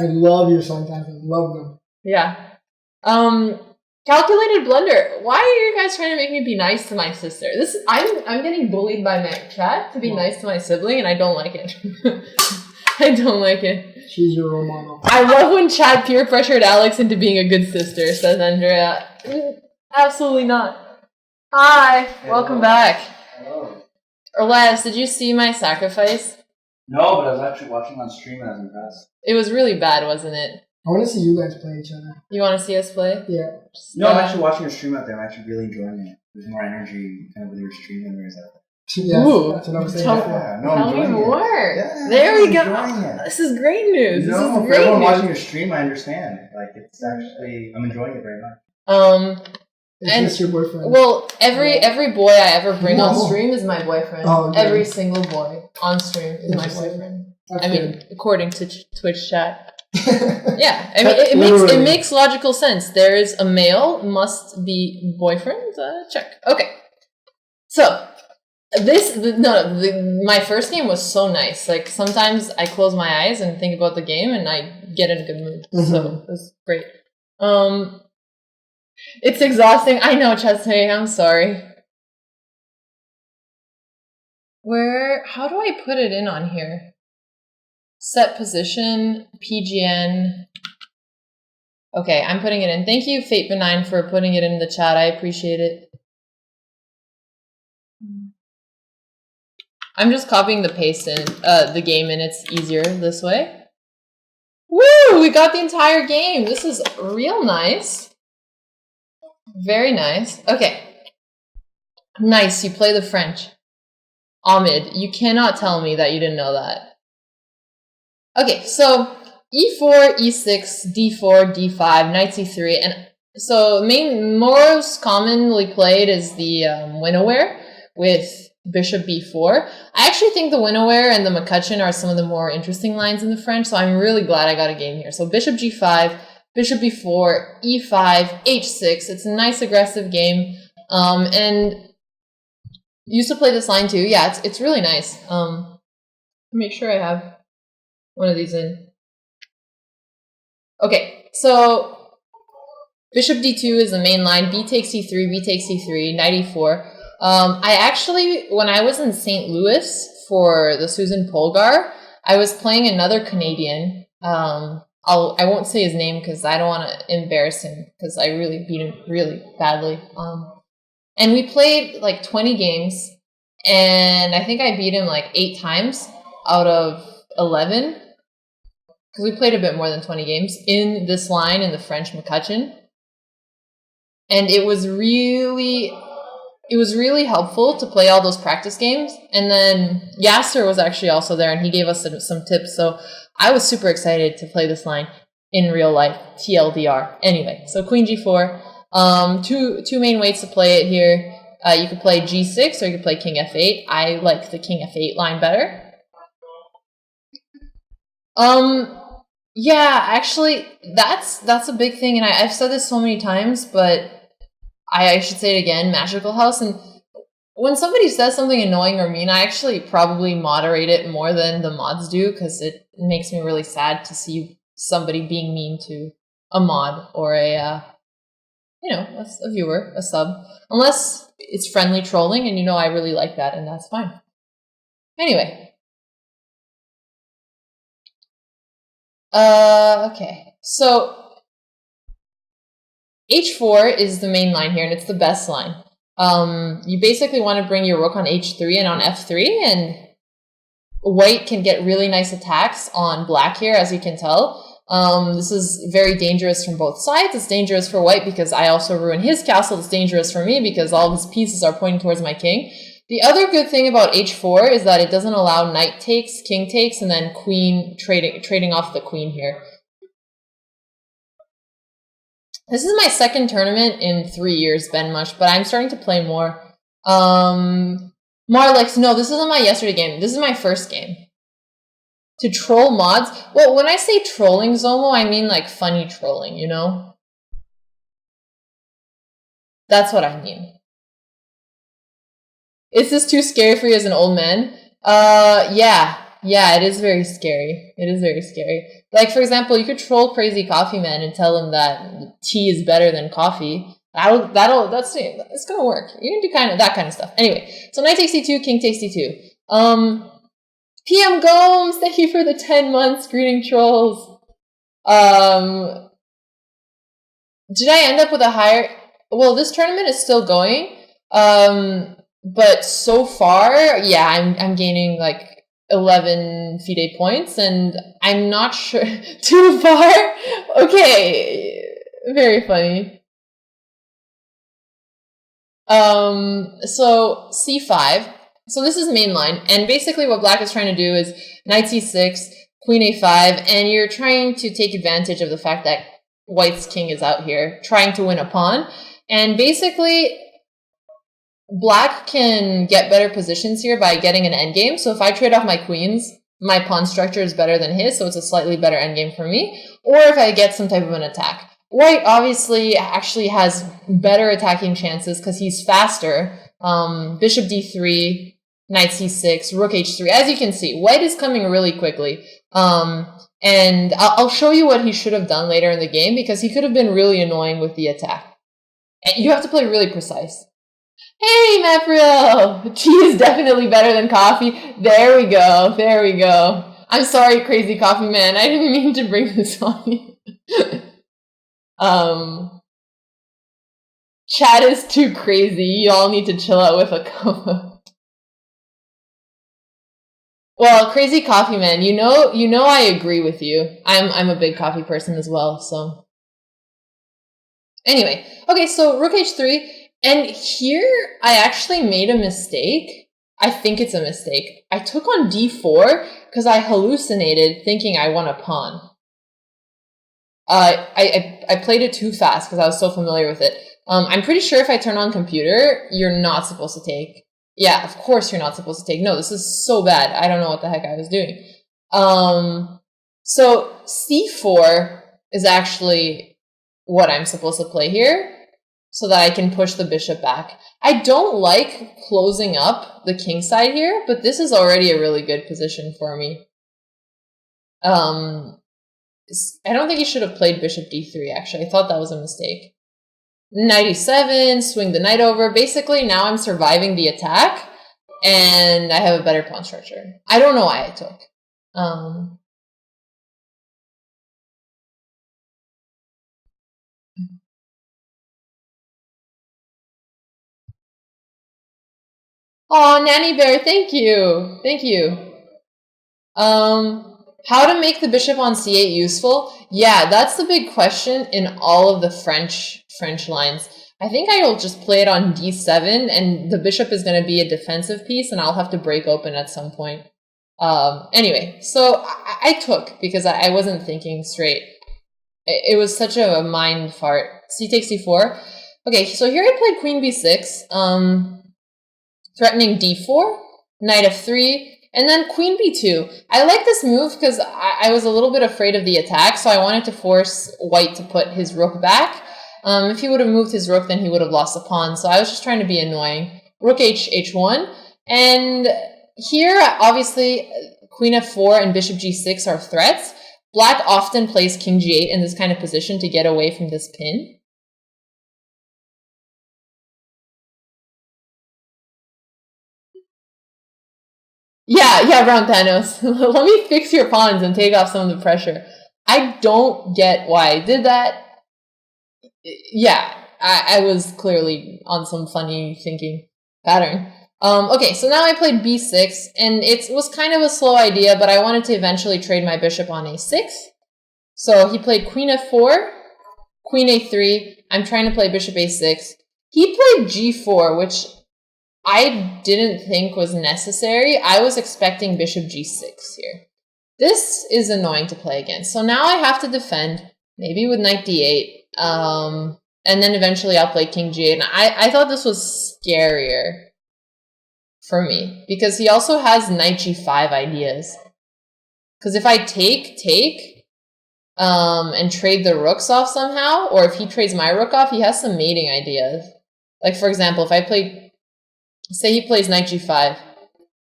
Speaker 2: love your sometimes. I love them.
Speaker 1: Yeah. Calculated blunder. Why are you guys trying to make me be nice to my sister? I'm getting bullied by my chat to be nice to my sibling, and I don't like it. I don't like it.
Speaker 2: She's your role model.
Speaker 1: I love when Chad peer pressured Alex into being a good sister, says Andrea. Absolutely not. Hi, welcome back.
Speaker 3: Hello.
Speaker 1: Elias, did you see my sacrifice?
Speaker 3: No, but I was actually watching on stream and I was impressed.
Speaker 1: It was really bad, wasn't it?
Speaker 2: I want to see you guys play each other.
Speaker 1: You want to see us play?
Speaker 2: Yeah.
Speaker 3: No, I'm actually watching your stream out there. I'm actually really enjoying it. There's more energy kind of with your stream than there is out there.
Speaker 2: Yes,
Speaker 1: Ooh.
Speaker 2: that's what I'm saying.
Speaker 3: Yeah, no, I'm
Speaker 1: Tell me
Speaker 3: enjoying it.
Speaker 1: more.
Speaker 3: Yeah,
Speaker 1: There we
Speaker 3: I'm
Speaker 1: go.
Speaker 3: enjoying it.
Speaker 1: This is great news. This
Speaker 3: No,
Speaker 1: is
Speaker 3: for
Speaker 1: great
Speaker 3: everyone
Speaker 1: news.
Speaker 3: watching your stream, I understand. Like, it's actually, I'm enjoying it very much.
Speaker 2: Is this your boyfriend?
Speaker 1: Well, every boy I ever bring on
Speaker 2: No.
Speaker 1: stream is my boyfriend.
Speaker 2: Oh, okay.
Speaker 1: Every single boy on stream is my boyfriend.
Speaker 2: That's
Speaker 1: I mean,
Speaker 2: good.
Speaker 1: according to Twitch chat.
Speaker 2: Yeah.
Speaker 1: Yeah, I mean, it makes logical sense. There is a male must be boyfriend. Check. Okay. So my first game was so nice. Like sometimes I close my eyes and think about the game, and I get in a good mood.
Speaker 2: Mm-hmm.
Speaker 1: So it was great. It's exhausting. I know, Chesney. I'm sorry. How do I put it in on here? Set position, PGN. Okay, I'm putting it in. Thank you, Fate Benign, for putting it in the chat. I appreciate it. I'm just copying the paste in the game, and it's easier this way. Woo! We got the entire game. This is real nice. Very nice. Okay. Nice. You play the French. Ahmed, you cannot tell me that you didn't know that. Okay, so e4, e6, d4, d5, knight c3, and so most commonly played is the Winnoware with bishop b4. I actually think the Winnoware and the McCutcheon are some of the more interesting lines in the French, so I'm really glad I got a game here. So bishop g5, bishop b4, e5, h6. It's a nice aggressive game, and used to play this line too. Yeah, it's really nice. Make sure I have one of these in. Okay, so bishop d2 is the main line. B takes c3, b takes c3, knight e4. I actually, when I was in St. Louis for the Susan Polgar, I was playing another Canadian. I won't say his name because I don't want to embarrass him because I really beat him really badly. And we played like 20 games, and I think I beat him like 8 times out of 11. Because we played a bit more than 20 games in this line in the French McCutcheon. And it was really helpful to play all those practice games. And then Yasser was actually also there, and he gave us some tips. So I was super excited to play this line in real life, TLDR. Anyway, so queen g4. Two main ways to play it here. You could play g6 or you could play king f8. I like the king f8 line better. Yeah, actually, that's a big thing, and I've said this so many times, but I should say it again, Magical House, and when somebody says something annoying or mean, I actually probably moderate it more than the mods do because it makes me really sad to see somebody being mean to a mod or a viewer, a sub. Unless it's friendly trolling and I really like that and that's fine. Anyway. Okay. So H4 is the main line here and it's the best line. You basically want to bring your rook on H3 and on F3 and white can get really nice attacks on black here, as you can tell. This is very dangerous from both sides. It's dangerous for white because I also ruin his castle. It's dangerous for me because all of his pieces are pointing towards my king. The other good thing about H4 is that it doesn't allow knight takes, king takes, and then queen trading off the queen here. This is my second tournament in 3 years, Ben Mush, but I'm starting to play more. Marlex, no, this isn't my yesterday game. This is my first game. To troll mods? Well, when I say trolling, Zomo, I mean like funny trolling, That's what I mean. Is this too scary for you as an old man? Yeah, it is very scary. It is very scary. Like, for example, you could troll Crazy Coffee Man and tell him that tea is better than coffee. It's gonna work. You can do kind of that kind of stuff. Anyway, so knight takes d2, king takes d2. PM Gomes, thank you for the 10 months. Greeting trolls. Did I end up with a higher? Well, this tournament is still going. But so far, yeah, I'm gaining like 11 FIDE points, and I'm not sure too far. Okay, very funny. So c5. So this is main line, and basically what black is trying to do is knight c6, queen a5, and you're trying to take advantage of the fact that white's king is out here, trying to win a pawn, and basically black can get better positions here by getting an endgame. So if I trade off my queens, my pawn structure is better than his, so it's a slightly better endgame for me. Or if I get some type of an attack. White obviously actually has better attacking chances because he's faster. Bishop d3, knight c6, rook h3. As you can see, white is coming really quickly. And I'll show you what he should have done later in the game because he could have been really annoying with the attack. And you have to play really precise. Hey, Mapriel! Tea is definitely better than coffee. There we go. There we go. I'm sorry, Crazy Coffee Man. I didn't mean to bring this on you. Chat is too crazy. You all need to chill out with a combo. Well, Crazy Coffee Man, you know I agree with you. I'm a big coffee person as well, so. Anyway, okay, so rook h3. And here, I actually made a mistake. I think it's a mistake. I took on d4 because I hallucinated thinking I won a pawn. I played it too fast because I was so familiar with it. I'm pretty sure if I turn on computer, you're not supposed to take. Yeah, of course you're not supposed to take. No, this is so bad. I don't know what the heck I was doing. So c4 is actually what I'm supposed to play here, so that I can push the bishop back. I don't like closing up the king side here, but this is already a really good position for me. I don't think he should have played bishop d3, actually. I thought that was a mistake. Knight e7, swing the knight over. Basically, now I'm surviving the attack, and I have a better pawn structure. I don't know why I took. Oh, Nanny Bear, thank you. Thank you. How to make the bishop on c8 useful? Yeah, that's the big question in all of the French lines. I think I'll just play it on d7, and the bishop is going to be a defensive piece, and I'll have to break open at some point. Anyway, so I took because I wasn't thinking straight. It was such a mind fart. C takes d4. Okay, so here I played queen b6. Threatening d4, knight f3, and then queen b2. I like this move because I was a little bit afraid of the attack, so I wanted to force white to put his rook back. If he would have moved his rook, then he would have lost the pawn, so I was just trying to be annoying. rook h1. And here, obviously, queen f4 and bishop g6 are threats. Black often plays king g8 in this kind of position to get away from this pin. Yeah, Brown Thanos. Let me fix your pawns and take off some of the pressure. I don't get why I did that. Yeah, I was clearly on some funny thinking pattern. Okay, so now I played b6, and it was kind of a slow idea, but I wanted to eventually trade my bishop on a6. So he played queen f4, queen a3. I'm trying to play bishop a6. He played g4, which I didn't think was necessary. I was expecting bishop g6 here. This is annoying to play against. So now I have to defend, maybe with knight d8, and then eventually I'll play king g8. And I thought this was scarier for me, because he also has knight g5 ideas. Because if I take, and trade the rooks off somehow, or if he trades my rook off, he has some mating ideas. Like, for example, if I play, say he plays knight g5,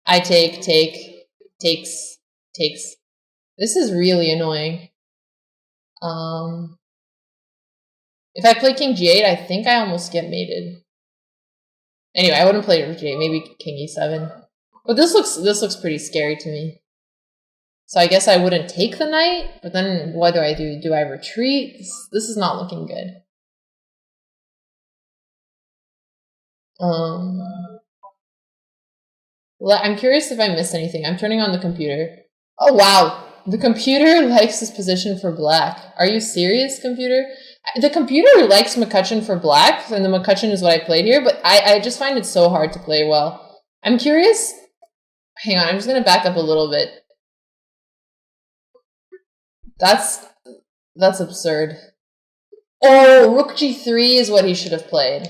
Speaker 1: I takes. This is really annoying. If I play king g8, I think I almost get mated. Anyway, I wouldn't play rook g8, maybe king e7. But this looks pretty scary to me. So I guess I wouldn't take the knight, but then what do I do? Do I retreat? This is not looking good. I'm curious if I missed anything. I'm turning on the computer. Oh, wow. The computer likes this position for black. Are you serious, computer? The computer likes McCutcheon for black, and the McCutcheon is what I played here, but I just find it so hard to play well. I'm curious. Hang on, I'm just going to back up a little bit. That's absurd. Oh, rook g3 is what he should have played.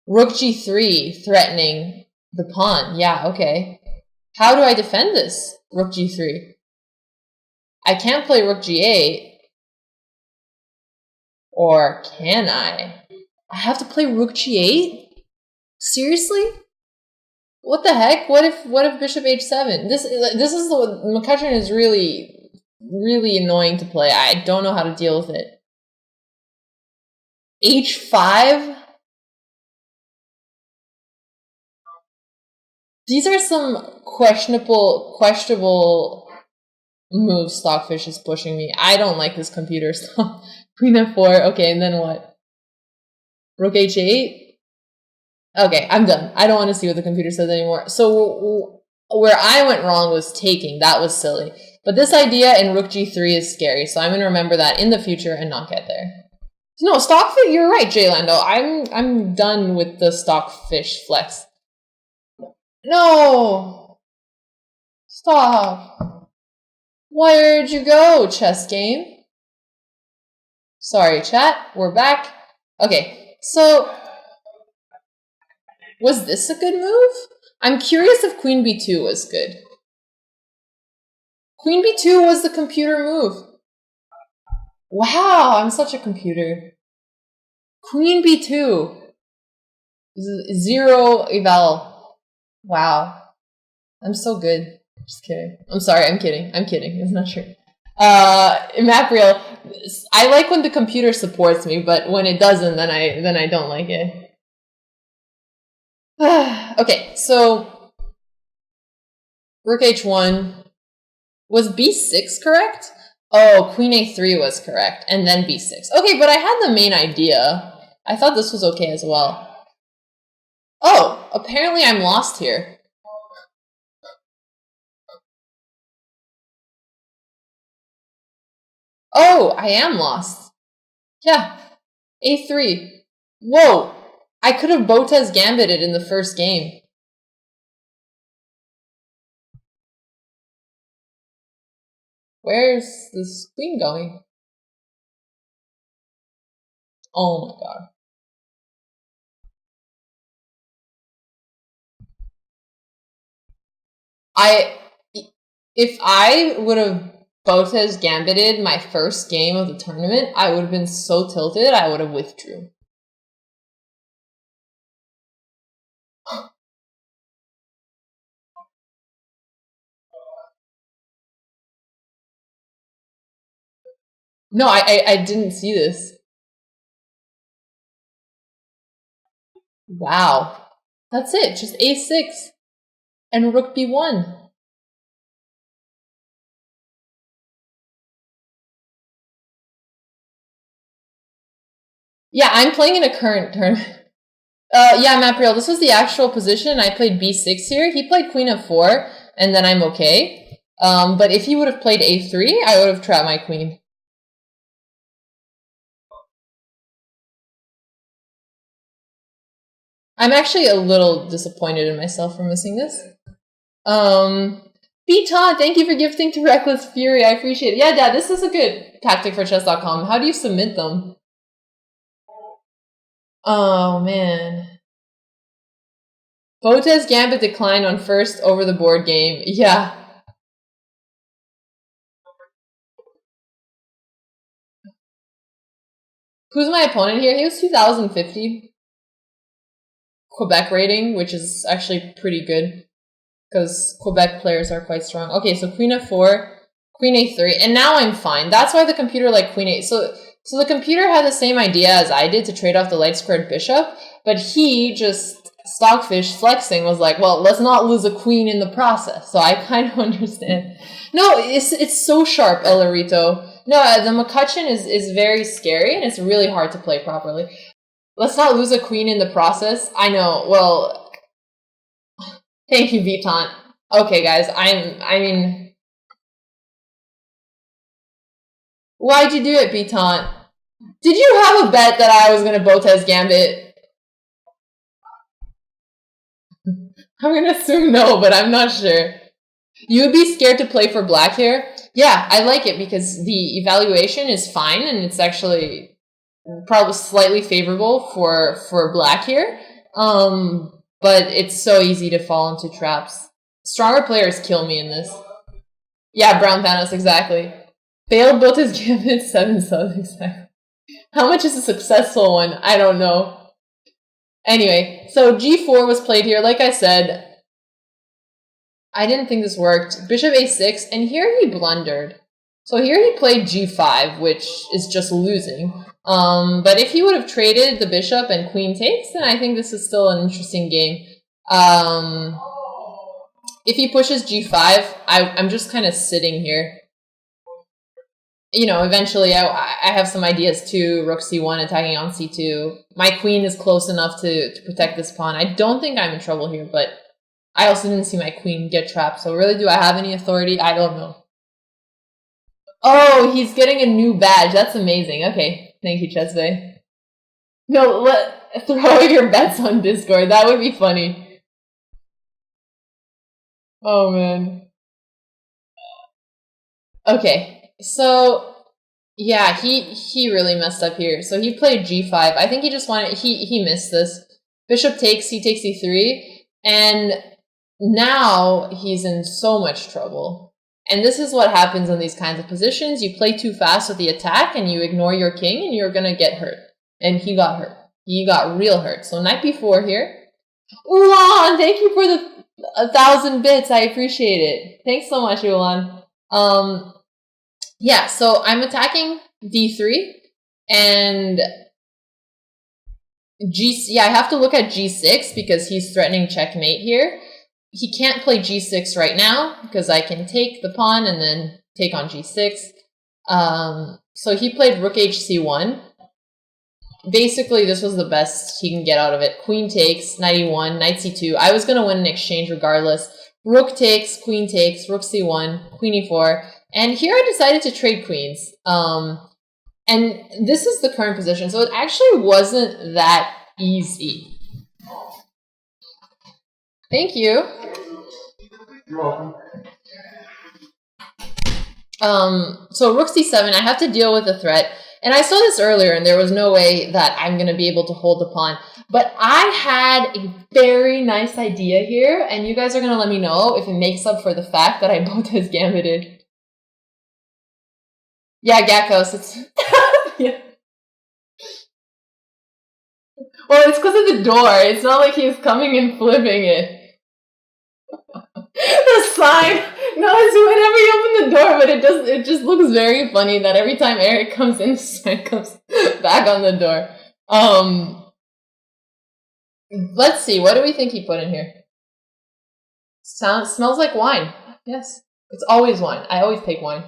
Speaker 1: Rook g3, threatening the pawn. Yeah, okay. How do I defend this? Rook g3. I can't play rook g8. Or can I? I have to play rook g8? Seriously? What the heck? What if bishop h7? This is the McCutcheon is really annoying to play. I don't know how to deal with it. h5? These are some questionable moves Stockfish is pushing me. I don't like this computer stuff. Queen f4, okay, and then what? Rook h8? Okay, I'm done. I don't want to see what the computer says anymore. So where I went wrong was taking. That was silly. But this idea in rook g3 is scary, so I'm going to remember that in the future and not get there. No, Stockfish, you're right, Jay Lando. I'm done with the Stockfish flex. No! Stop. Where'd you go, chess game? Sorry, chat. We're back. Okay, so was this a good move? I'm curious if queen b2 was good. Queen b2 was the computer move. Wow, I'm such a computer. Queen b2. 0 eval. Wow. I'm so good. Just kidding. I'm sorry, I'm kidding. It's not true. Mapriel, I like when the computer supports me, but when it doesn't, then I don't like it. Okay, so rook h1. Was b6 correct? Oh, queen a3 was correct, and then b6. Okay, but I had the main idea. I thought this was okay as well. Oh, apparently I'm lost here. Oh, I am lost. Yeah. a3. Whoa! I could have Botez gambited in the first game. Where's this queen going? Oh my god. If I would have Botez gambited my first game of the tournament, I would have been so tilted, I would have withdrew. No, I didn't see this. Wow. That's it. Just a6 and rook b1. Yeah, I'm playing in a current tournament. Yeah, Mapriel, this was the actual position. I played b6 here. He played queen f4, and then I'm okay. But if he would have played a3, I would have trapped my queen. I'm actually a little disappointed in myself for missing this. B-Todd, thank you for gifting to Reckless Fury. I appreciate it. Yeah, Dad, this is a good tactic for chess.com. How do you submit them? Oh, man. Botez Gambit declined on first over the board game. Yeah. Who's my opponent here? He was 2050 Quebec rating, which is actually pretty good because Quebec players are quite strong. Okay, so queen f4, queen a3, and now I'm fine. That's why the computer liked queen 8. So the computer had the same idea as I did to trade off the light squared bishop, but he just, stockfish flexing, was like, well, let's not lose a queen in the process. So I kind of understand. No, it's so sharp, Elarito. No, the McCutcheon is very scary, and it's really hard to play properly. Let's not lose a queen in the process. I know, well, thank you, Vitant. Okay, guys, I mean... Why'd you do it, Vitant? Did you have a bet that I was going to Botez Gambit? I'm going to assume no, but I'm not sure. You would be scared to play for black here? Yeah, I like it because the evaluation is fine and it's actually probably slightly favorable for black here. But it's so easy to fall into traps. Stronger players kill me in this. Yeah, Brown Thanos, exactly. Failed built his gambit 7 subs, exactly. How much is a successful one? I don't know. Anyway, so g4 was played here. Like I said, I didn't think this worked. Bishop a6, and here he blundered. So here he played g5, which is just losing. But if he would have traded the bishop and queen takes, then I think this is still an interesting game. If he pushes g5, I'm just kind of sitting here. You know, eventually I have some ideas too. Rook c1, attacking on c2. My queen is close enough to protect this pawn. I don't think I'm in trouble here, but I also didn't see my queen get trapped. So really, do I have any authority? I don't know. Oh, he's getting a new badge. That's amazing. Okay, thank you, Chessbrah. No, throw your bets on Discord. That would be funny. Oh, man. Okay, so, yeah, he really messed up here. So he played g5. I think he just wanted, he missed this. Bishop takes, he takes e3, and now he's in so much trouble. And this is what happens in these kinds of positions. You play too fast with the attack, and you ignore your king, and you're gonna get hurt. And he got hurt. He got real hurt. So knight b4 here. Ulan, thank you for the 1,000 bits. I appreciate it. Thanks so much, Ulan. Yeah, so I'm attacking d3 and I have to look at g6 because he's threatening checkmate here. He can't play g6 right now because I can take the pawn and then take on g6. So he played rook hc1. Basically, this was the best he can get out of it. Queen takes, knight e1, knight c2. I was going to win an exchange regardless. Rook takes, rook c1, queen e4. And here I decided to trade queens. And this is the current position. So it actually wasn't that easy. Thank you.
Speaker 3: You're welcome.
Speaker 1: So rook c7, I have to deal with the threat. And I saw this earlier, and there was no way that I'm going to be able to hold the pawn. But I had a very nice idea here, and you guys are going to let me know if it makes up for the fact that I Botez Gambited. Yeah, Gakkos, it's... yeah. Well, it's because of the door. It's not like he was coming and flipping it. The fine. No, it's whenever you open the door, but it just looks very funny that every time Eric comes in, Sven comes back on the door. Let's see, what do we think he put in here? Smells like wine. Yes. It's always wine. I always take wine.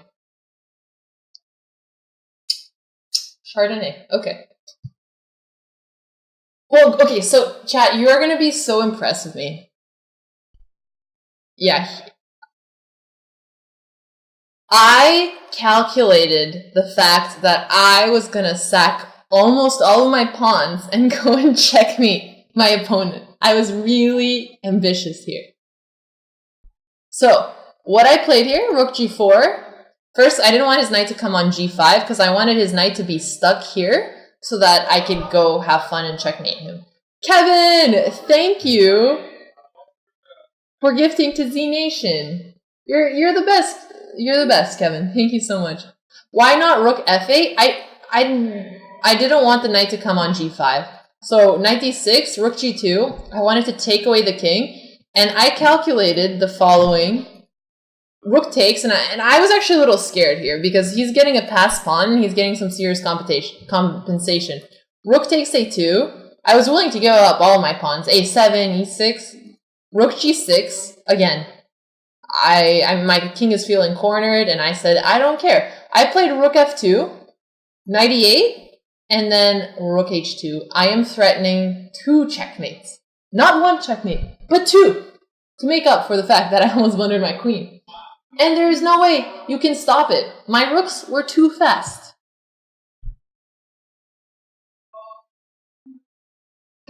Speaker 1: Chardonnay. Okay. Well, okay, so chat, you are going to be so impressed with me. Yeah. I calculated the fact that I was going to sack almost all of my pawns and go and checkmate my opponent. I was really ambitious here. So, what I played here, rook g4. First, I didn't want his knight to come on g5 because I wanted his knight to be stuck here so that I could go have fun and checkmate him. Kevin, thank you for gifting to Z Nation. You're the best. You're the best, Kevin. Thank you so much. Why not rook f8? I didn't want the knight to come on g5. So knight d6, rook g2. I wanted to take away the king, and I calculated the following. Rook takes, and I was actually a little scared here because he's getting a passed pawn and he's getting some serious compensation. Rook takes a2. I was willing to give up all my pawns. a7, e6, rook g6. Again, my king is feeling cornered, and I said, I don't care. I played rook f2, knight e8, and then rook h2. I am threatening 2 checkmates. Not 1 checkmate, but 2, to make up for the fact that I almost blundered my queen. And there is no way you can stop it. My rooks were too fast.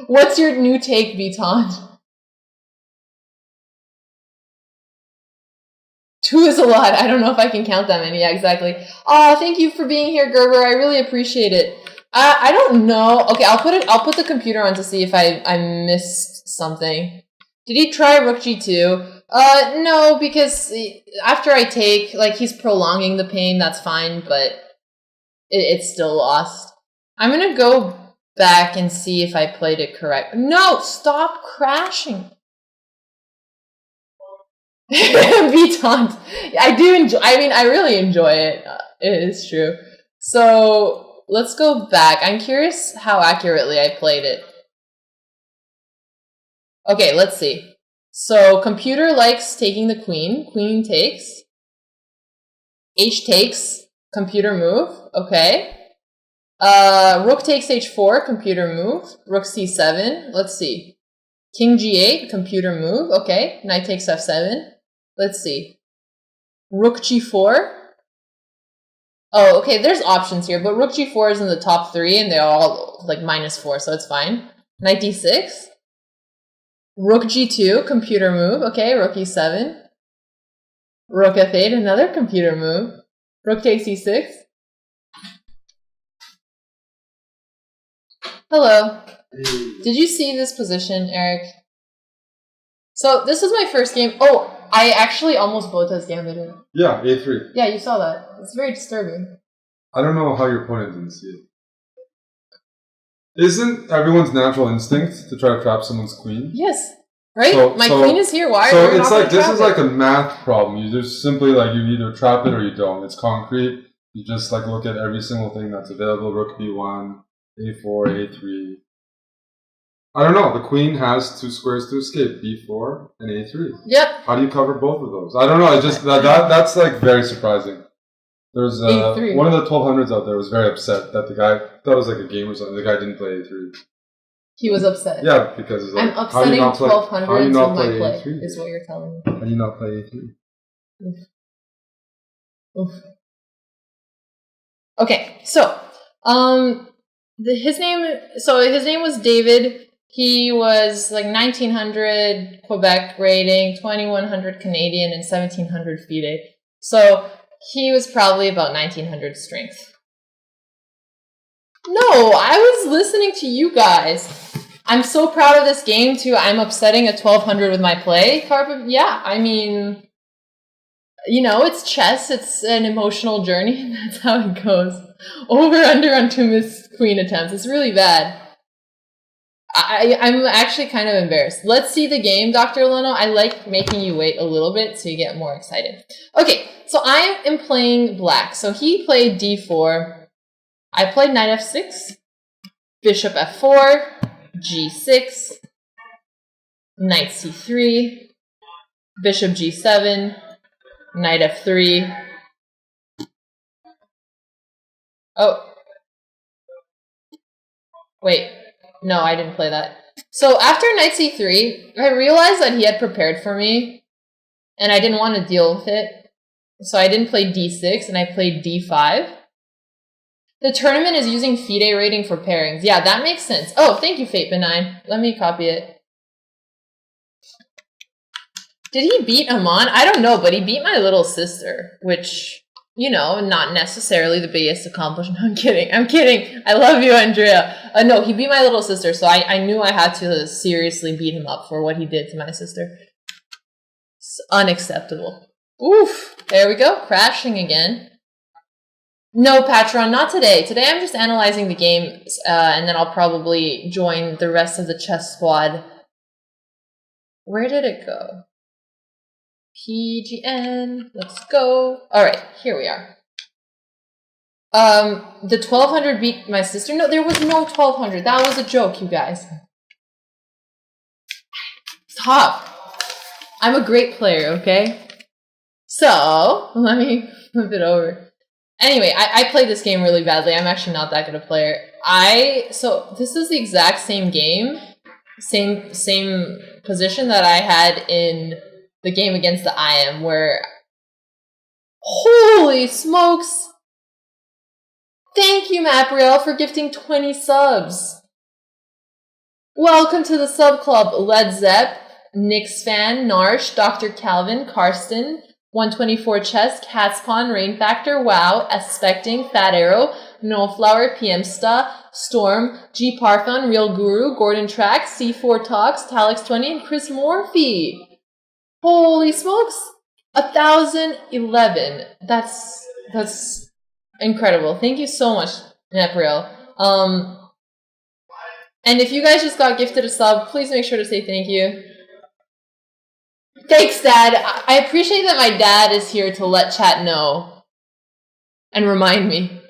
Speaker 1: What's your new take, Viton? 2 is a lot. I don't know if I can count that many. Yeah, exactly. Oh, thank you for being here, Gerber. I really appreciate it. I don't know. Okay, I'll put the computer on to see if I missed something. Did he try rook g2? No, because after I take, like, he's prolonging the pain, that's fine, but it's still lost. I'm gonna go back and see if I played it correct. No, stop crashing. Vitant. I do enjoy, I really enjoy it. It is true. So, let's go back. I'm curious how accurately I played it. Okay, let's see. So, computer likes taking the queen. Queen takes. H takes. Computer move. Okay. Rook takes h4. Computer move. Rook c7. Let's see. King g8. Computer move. Okay. Knight takes f7. Let's see. Rook g4. Oh, okay. There's options here, but rook g4 is in the top 3, and they're all like -4, so it's fine. Knight d6. Rook g2, computer move. Okay, rook e7. Rook f8, another computer move. Rook takes e6. Hello. Did you see this position, Eric? So this is my first game. Oh, I actually almost Bota's Gambit.
Speaker 4: Yeah, a3.
Speaker 1: Yeah, you saw that. It's very disturbing.
Speaker 4: I don't know how your opponent didn't see it. Isn't everyone's natural instinct to try to trap someone's queen?
Speaker 1: Yes. Right? My queen is here. Why are you not
Speaker 4: it's like, this is
Speaker 1: it?
Speaker 4: like a math problem. You just simply, like, you either trap it or you don't. It's concrete. You just, like, look at every single thing that's available. Rook b1, a4, a3. I don't know. The queen has 2 squares to escape, b4 and a3.
Speaker 1: Yep.
Speaker 4: How do you cover both of those? I don't know. It's just that's like very surprising. There's one of the 1200s out there was very upset that the guy thought it was like a game or something. The guy didn't play a3.
Speaker 1: He was upset.
Speaker 4: Yeah, because it's like,
Speaker 1: I'm upsetting 1200s with my play,
Speaker 4: a3?
Speaker 1: is what you're telling me.
Speaker 4: How do you not play a3?
Speaker 1: Oof. Oof. Okay, so his name was David. He was like 1900 Quebec rating, 2100 Canadian, and 1700 FIDE. So he was probably about 1900 strength. No, I was listening to you guys. I'm so proud of this game too. I'm upsetting a 1200 with my play. Yeah, I mean, you know, it's chess. It's an emotional journey, and that's how it goes. Over under on 2 missed queen attempts. It's really bad. I'm actually kind of embarrassed. Let's see the game, Dr. Leno. I like making you wait a little bit so you get more excited. Okay, so I am playing black. So he played d4. I played knight f6, bishop f4, g6, knight c3, bishop g7, knight f3. Oh, wait. No, I didn't play that. So after knight c3, I realized that he had prepared for me, and I didn't want to deal with it. So I didn't play d6, and I played d5. The tournament is using FIDE rating for pairings. Yeah, that makes sense. Oh, thank you, Fate Benign. Let me copy it. Did he beat Amon? I don't know, but he beat my little sister, which, you know, not necessarily the biggest accomplishment. I'm kidding. I love you, Andrea. No, he beat my little sister, so I knew I had to seriously beat him up for what he did to my sister. It's unacceptable. Oof. There we go. Crashing again. No, Patron, not today. Today I'm just analyzing the game, and then I'll probably join the rest of the chess squad. Where did it go? PGN, let's go. Alright, here we are. The 1200 beat my sister? No, there was no 1200. That was a joke, you guys. Stop. I'm a great player, okay? So, let me flip it over. Anyway, I played this game really badly. I'm actually not that good a player. So this is the exact same game, same position that I had in the game against the IM, where, holy smokes! Thank you, Mapriel, for gifting 20 subs. Welcome to the sub club, Led Zepp, Nix Fan, Narsh, Dr. Calvin, Karsten, 124 Chess, Catspawn, Rain Factor, Wow, Expecting, Fat Arrow, Nullflower, PMsta, Storm, G Parthon, Real Guru, Gordon Track, C4 Talks, Talix20, and Chris Morphy. Holy smokes! 1,011. That's incredible. Thank you so much, Nepril. And if you guys just got gifted a sub, please make sure to say thank you. Thanks, Dad. I appreciate that my dad is here to let chat know and remind me.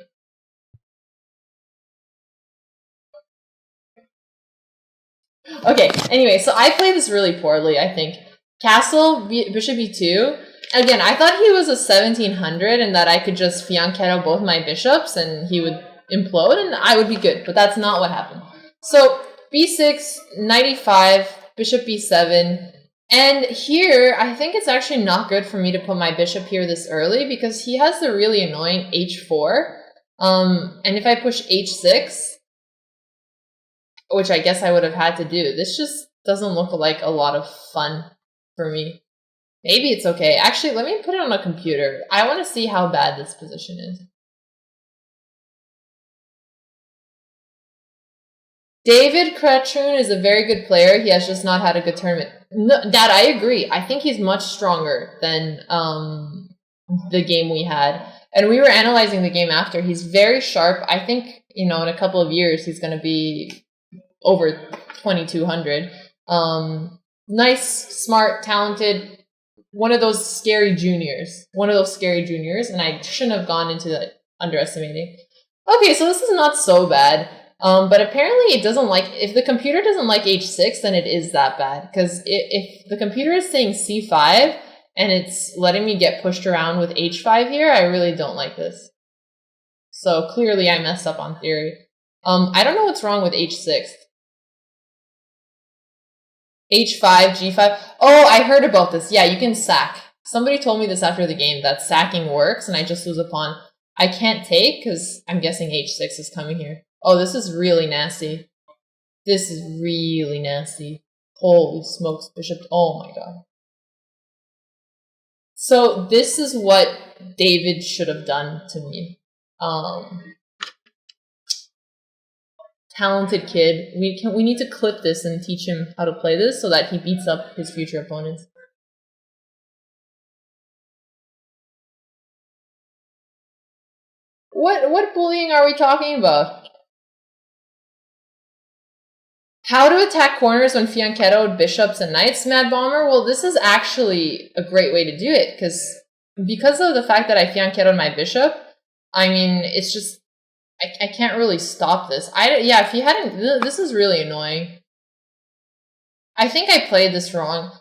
Speaker 1: Okay, anyway, so I played this really poorly, I think. Castle, bishop e2. Again, I thought he was a 1700 and that I could just fianchetto both my bishops and he would implode and I would be good, but that's not what happened. So, b6, knight e5, bishop b7, and here, I think it's actually not good for me to put my bishop here this early because he has the really annoying h4, and if I push h6, which I guess I would have had to do, this just doesn't look like a lot of fun for me. Maybe it's okay. Actually, let me put it on a computer. I want to see how bad this position is. David Kratroon is a very good player. He has just not had a good tournament. No, Dad, I agree. I think he's much stronger than the game we had. And we were analyzing the game after. He's very sharp. I think, in a couple of years, he's going to be over 2,200. Nice, smart, talented. One of those scary juniors. And I shouldn't have gone into the underestimating. Okay, so this is not so bad. But apparently it doesn't like, if the computer doesn't like h6, then it is that bad. Because if the computer is saying c5, and it's letting me get pushed around with h5 here, I really don't like this. So clearly I messed up on theory. I don't know what's wrong with h6. h5, g5. Oh, I heard about this. Yeah, you can sack. Somebody told me this after the game, that sacking works, and I just lose a pawn. I can't take, because I'm guessing h6 is coming here. Oh, this is really nasty. Holy smokes, bishop. Oh my god. So this is what David should have done to me. Talented kid. We need to clip this and teach him how to play this so that he beats up his future opponents. What bullying are we talking about? How to attack corners when fianchettoed bishops and knights, Mad Bomber? Well, this is actually a great way to do it, because of the fact that I fianchettoed my bishop, I mean, it's just, I can't really stop this. Yeah, if you hadn't, this is really annoying. I think I played this wrong.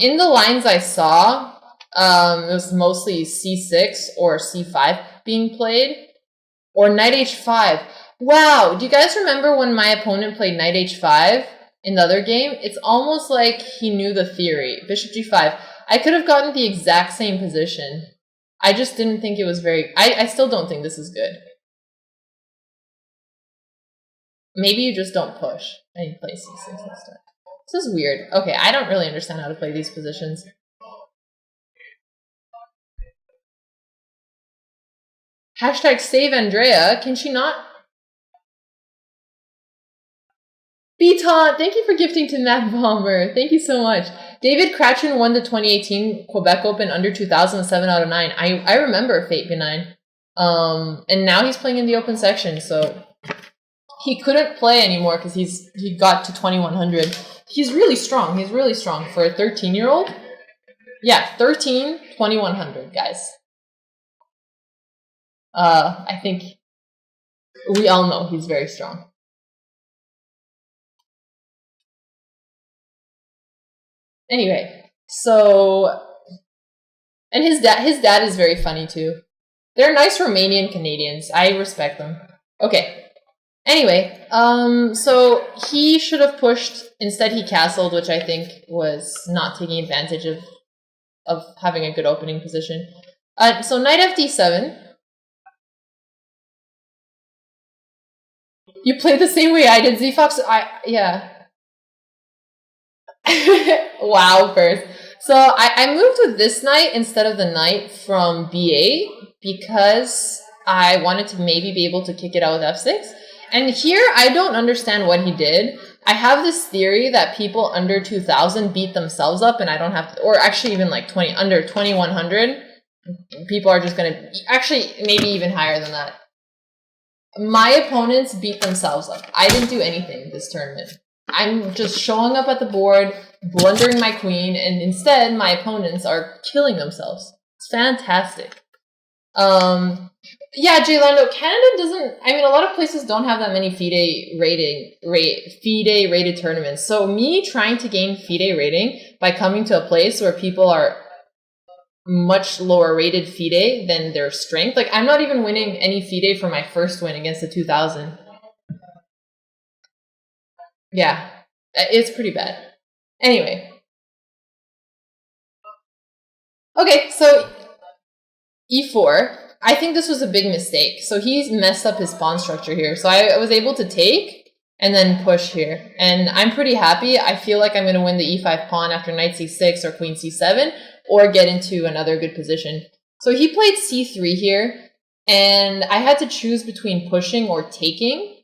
Speaker 1: In the lines I saw, it was mostly c6 or c5 being played, or knight h5. Wow, do you guys remember when my opponent played knight h5 in the other game? It's almost like he knew the theory. Bishop g5. I could have gotten the exact same position. I just didn't think it was very... I still don't think this is good. Maybe you just don't push and you play c6 instead. This is weird. Okay, I don't really understand how to play these positions. Hashtag save Andrea. Can she not... Beton, thank you for gifting to Matt Bomber. Thank you so much. David Cratchit won the 2018 Quebec Open under 2007 out of 9. I remember Fate Benign. And now he's playing in the open section, so he couldn't play anymore because he got to 2100. He's really strong. He's really strong for a 13-year-old. Yeah, 13, 2100, guys. I think we all know he's very strong. Anyway, so, and his dad is very funny too. They're nice Romanian Canadians. I respect them. Okay. Anyway, so he should have pushed. Instead, he castled, which I think was not taking advantage of having a good opening position. So knight fd7. You play the same way I did, Z-Fox? Yeah. Wow, first. So I moved with this knight instead of the knight from b8 because I wanted to maybe be able to kick it out with f6. And here, I don't understand what he did. I have this theory that people under 2000 beat themselves up and I don't have to, or actually even like under 2100, people are just going to, actually maybe even higher than that. My opponents beat themselves up. I didn't do anything this tournament. I'm just showing up at the board, blundering my queen, and instead my opponents are killing themselves. It's fantastic. Yeah, Jay Lando, Canada doesn't... I mean, a lot of places don't have that many FIDE rated tournaments. So me trying to gain FIDE rating by coming to a place where people are much lower rated FIDE than their strength. Like, I'm not even winning any FIDE for my first win against the 2000. Yeah, it's pretty bad. Anyway. Okay, so e4. I think this was a big mistake. So he's messed up his pawn structure here. So I was able to take and then push here. And I'm pretty happy. I feel like I'm going to win the e5 pawn after knight c6 or queen c7 or get into another good position. So he played c3 here. And I had to choose between pushing or taking.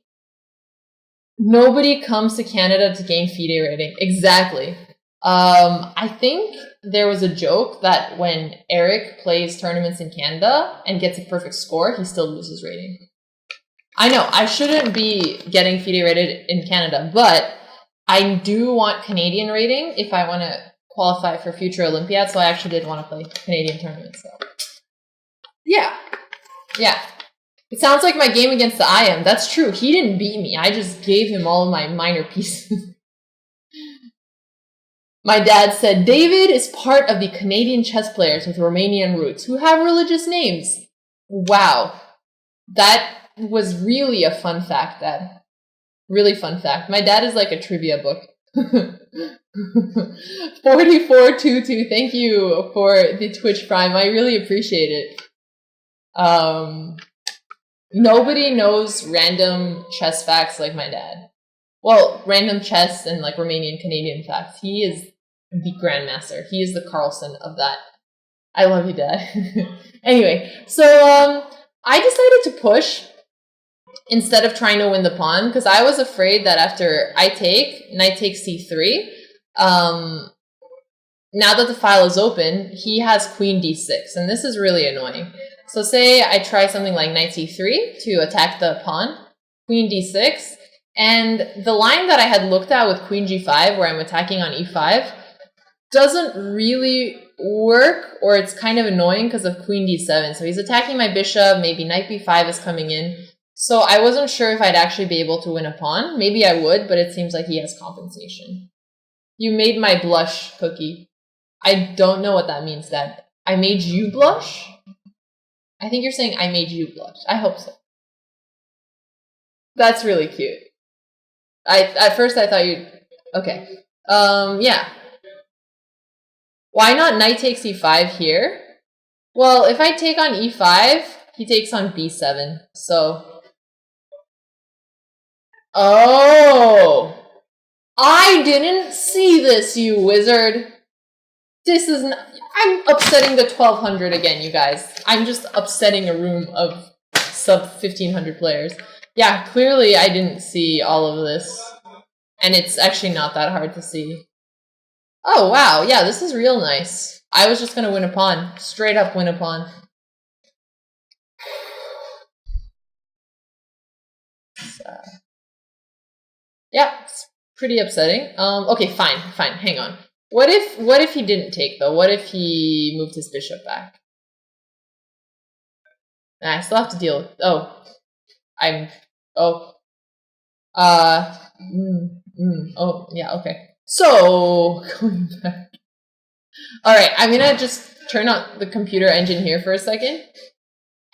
Speaker 1: Nobody comes to Canada to gain FIDE rating. Exactly. I think there was a joke that when Eric plays tournaments in Canada and gets a perfect score, he still loses rating. I know, I shouldn't be getting FIDE rated in Canada, but I do want Canadian rating if I want to qualify for future Olympiads, so I actually did want to play Canadian tournaments. So. Yeah. It sounds like my game against the IM. That's true. He didn't beat me. I just gave him all of my minor pieces. My dad said, David is part of the Canadian chess players with Romanian roots who have religious names. Wow. That was really a fun fact, Dad. Really fun fact. My dad is like a trivia book. 4422, thank you for the Twitch Prime. I really appreciate it. Nobody knows random chess facts like my dad. Well, random chess and like Romanian Canadian facts. He is the grandmaster. He is the Carlson of that. I love you, Dad. Anyway, so I decided to push instead of trying to win the pawn because I was afraid that after I take, knight takes c3, now that the file is open, he has queen d6, and this is really annoying. So say I try something like knight c3 to attack the pawn, queen d6, And the line that I had looked at with queen g5, where I'm attacking on e5, doesn't really work, or it's kind of annoying because of queen d7. So he's attacking my bishop, maybe knight b5 is coming in. So I wasn't sure if I'd actually be able to win a pawn. Maybe I would, but it seems like he has compensation. You made my blush, Cookie. I don't know what that means, Dad. I made you blush? I think you're saying I made you blush. I hope so. That's really cute. At first I thought you'd... Okay. Yeah. Why not knight takes e5 here? Well, if I take on e5, he takes on b7. So... Oh! I didn't see this, you wizard. This is not... I'm upsetting the 1200 again, you guys. I'm just upsetting a room of sub 1500 players. Yeah, clearly I didn't see all of this. And it's actually not that hard to see. Oh, wow. Yeah, this is real nice. I was just going to win a pawn. Straight up win a pawn. Yeah, it's pretty upsetting. Okay, fine. Hang on. What if he didn't take, though? What if he moved his bishop back? Nah, I still have to deal with... Oh. Oh, yeah, okay. So, going back. Alright, I'm gonna just turn on the computer engine here for a second.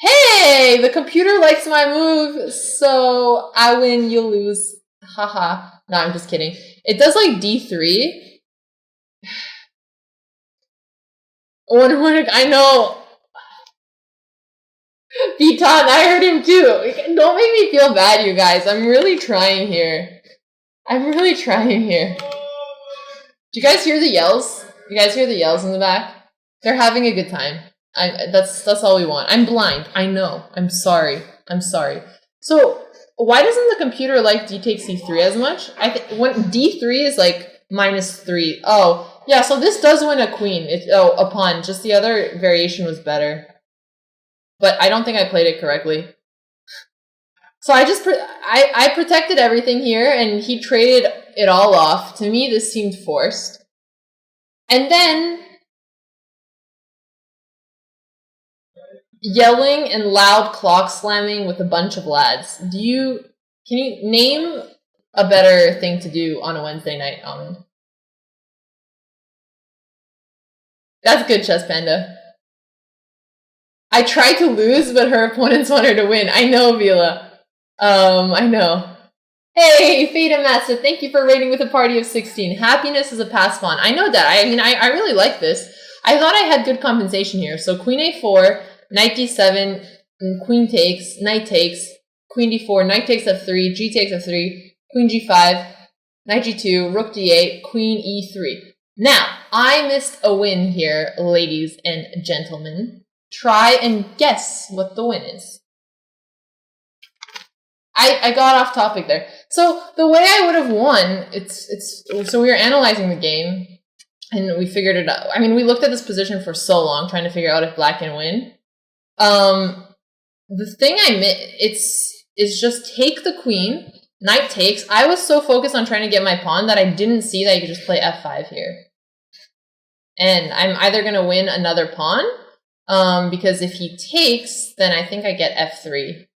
Speaker 1: Hey! The computer likes my move, so I win, you lose. Haha. No, I'm just kidding. It does like d3. I know. Beaton, I heard him too. Don't make me feel bad, you guys. I'm really trying here. Do you guys hear the yells? You guys hear the yells in the back? They're having a good time. That's all we want. I'm blind. I know. I'm sorry. So why doesn't the computer like d takes c3 as much? When d3 is like -3. Oh, yeah. So this does win a queen. A pawn. Just the other variation was better. But I don't think I played it correctly. So I protected everything here, and he traded it all off. To me, this seemed forced. And then yelling and loud clock slamming with a bunch of lads. Can you name a better thing to do on a Wednesday night, Almond? That's good, Chess Panda. I tried to lose, but her opponents want her to win. I know, Vila. I know. Hey, Fata Master, thank you for raiding with a party of 16. Happiness is a pass pawn. I know that. I really like this. I thought I had good compensation here. So queen a4, knight d7, queen takes, knight takes, queen d4, knight takes f3, g takes f3, queen g5, knight g2, rook d8, queen e3. Now, I missed a win here, ladies and gentlemen. Try and guess what the win is. I got off topic there. So the way I would have won, so we were analyzing the game, and we figured it out. I mean, we looked at this position for so long, trying to figure out if black can win. The thing is just take the queen, knight takes. I was so focused on trying to get my pawn that I didn't see that you could just play f5 here. And I'm either going to win another pawn, because if he takes, then I think I get f3.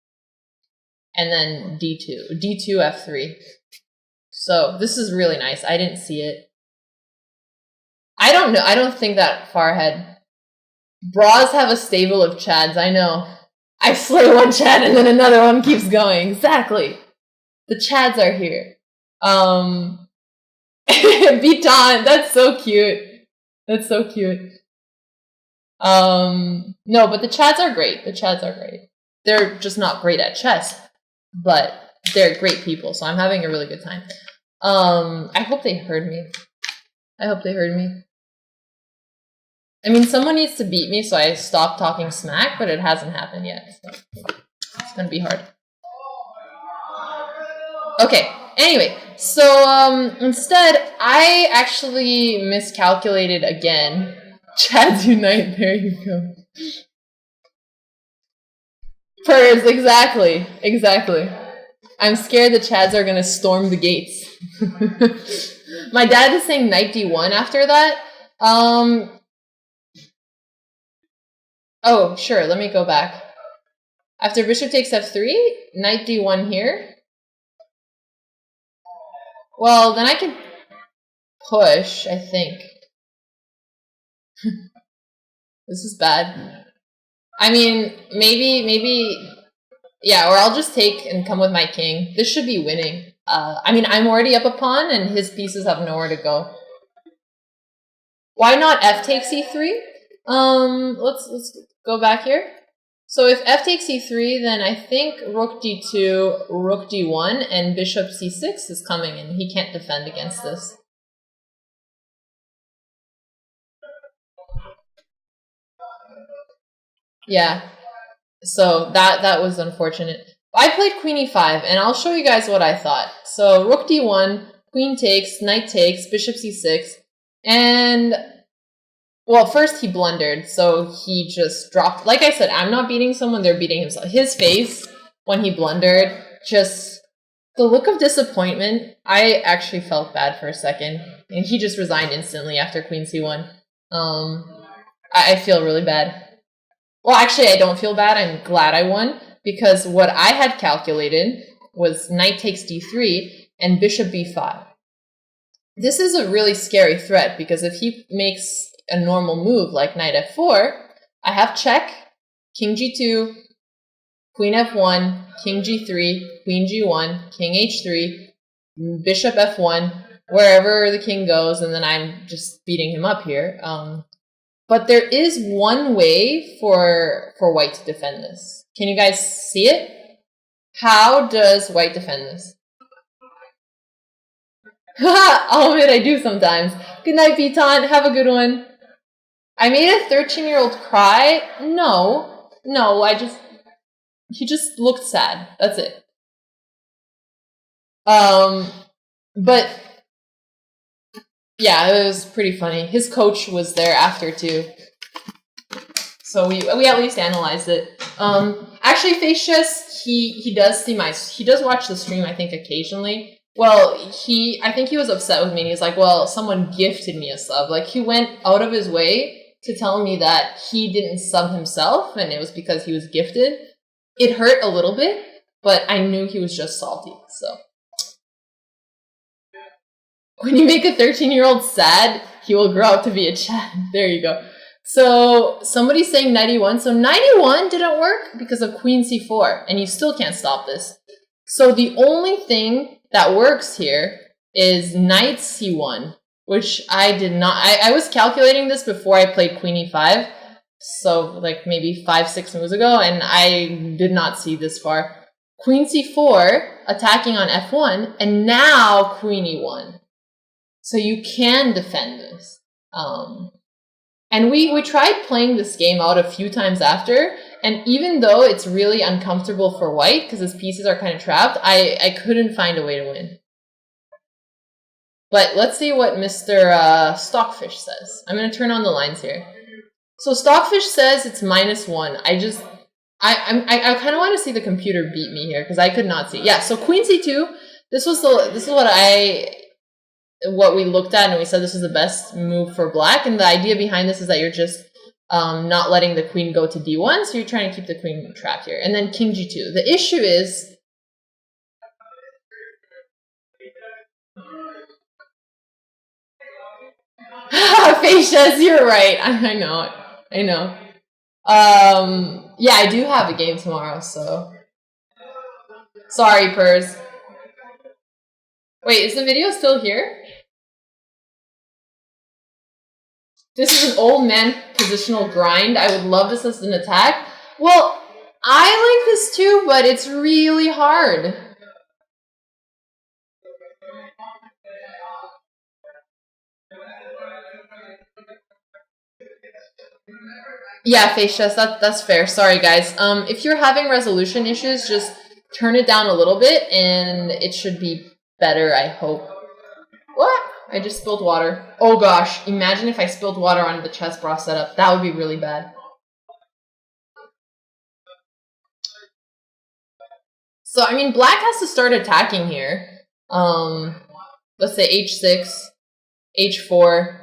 Speaker 1: And then d2, f3. So this is really nice. I didn't see it. I don't know. I don't think that far ahead. Bras have a stable of chads. I know. I slay one chad and then another one keeps going. Exactly. The chads are here. Beaton, that's so cute. No, but the chads are great. They're just not great at chess. But they're great people, so I'm having a really good time. I hope they heard me. I mean, someone needs to beat me, so I stop talking smack, but it hasn't happened yet. So it's gonna be hard. Okay, anyway, so instead, I actually miscalculated again. Chad Unite, there you go. Purrs, exactly. I'm scared the Chads are gonna storm the gates. My dad is saying knight d1 after that. Oh, sure, let me go back. After bishop takes f3, knight d1 here. Well, then I can push, I think. This is bad. I mean, maybe, yeah, or I'll just take and come with my king. This should be winning. I mean, I'm already up a pawn, and his pieces have nowhere to go. Why not f takes e3? Let's go back here. So if f takes e3, then I think rook d2, rook d1, and bishop c6 is coming, and he can't defend against this. Yeah, so that was unfortunate. I played queen e5, and I'll show you guys what I thought. So rook d1, queen takes, knight takes, bishop c6, and... Well, first he blundered, so he just dropped... Like I said, I'm not beating someone, they're beating himself. His face, when he blundered, just... The look of disappointment, I actually felt bad for a second. And he just resigned instantly after queen c1. I feel really bad. Well, actually, I don't feel bad. I'm glad I won, because what I had calculated was knight takes d3 and bishop b5. This is a really scary threat, because if he makes a normal move like knight f4, I have check, king g2, queen f1, king g3, queen g1, king h3, bishop f1, wherever the king goes, and then I'm just beating him up here. But there is one way for white to defend this. Can you guys see it? How does white defend this? I'll admit I do sometimes. Good night, Piton. Have a good one. I made a 13-year-old cry? No, he just looked sad. That's it. But yeah, it was pretty funny. His coach was there after too, so we at least analyzed it. Actually, Face Chess, he does watch the stream, I think, occasionally. Well, I think he was upset with me, and he's like, well, someone gifted me a sub. Like, he went out of his way to tell me that he didn't sub himself, and it was because he was gifted. It hurt a little bit, but I knew he was just salty, so. When you make a 13-year-old sad, he will grow up to be a Chad. There you go. So, somebody's saying knight e1. So, knight e1 didn't work because of queen c4, and you still can't stop this. So, the only thing that works here is knight c1, which I did not... I was calculating this before I played queen e5, so like maybe 5-6 moves ago, and I did not see this far. Queen c4, attacking on f1, and now queen e1. So you can defend this. And we tried playing this game out a few times after, and even though it's really uncomfortable for white, because his pieces are kind of trapped, I couldn't find a way to win. But let's see what Mr. Stockfish says. I'm going to turn on the lines here. So Stockfish says it's -1. I kind of want to see the computer beat me here, because I could not see. Yeah, so queen c2, this is what we looked at, and we said this is the best move for black, and the idea behind this is that you're just not letting the queen go to d1, so you're trying to keep the queen trapped here. And then king g2. The issue is... Facias, you're right. I know. Yeah, I do have a game tomorrow, so... Sorry, Purrs. Wait, is the video still here? This is an old man positional grind. I would love this as an attack. Well, I like this too, but it's really hard. Yeah, Facias, that's fair. Sorry, guys. If you're having resolution issues, just turn it down a little bit, and it should be better, I hope. What? I just spilled water. Oh gosh, imagine if I spilled water on the Chessbrah setup. That would be really bad. So, I mean, black has to start attacking here. Let's say h6, h4.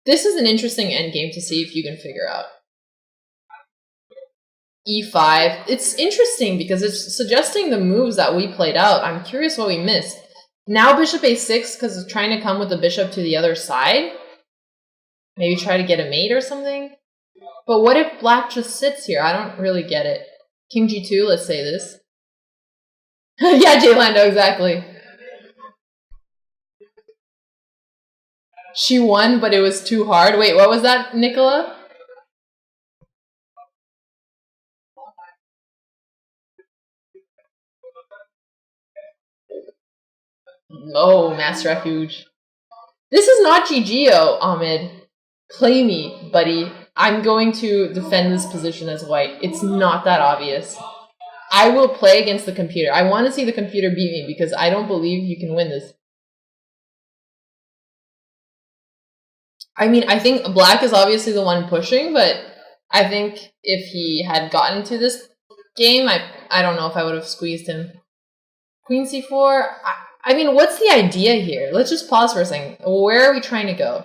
Speaker 1: This is an interesting endgame to see if you can figure out. e5. It's interesting because it's suggesting the moves that we played out. I'm curious what we missed. Now bishop a6 because it's trying to come with the bishop to the other side. Maybe try to get a mate or something. But what if black just sits here? I don't really get it. King g2, let's say this. Yeah, Jay Lando, exactly. She won, but it was too hard. Wait, what was that, Nicola? Oh, Mass Refuge. This is not GGO, Ahmed. Play me, buddy. I'm going to defend this position as white. It's not that obvious. I will play against the computer. I want to see the computer beat me because I don't believe you can win this. I mean, I think black is obviously the one pushing, but I think if he had gotten to this game, I don't know if I would have squeezed him. Queen c4. I mean, what's the idea here? Let's just pause for a second. Where are we trying to go?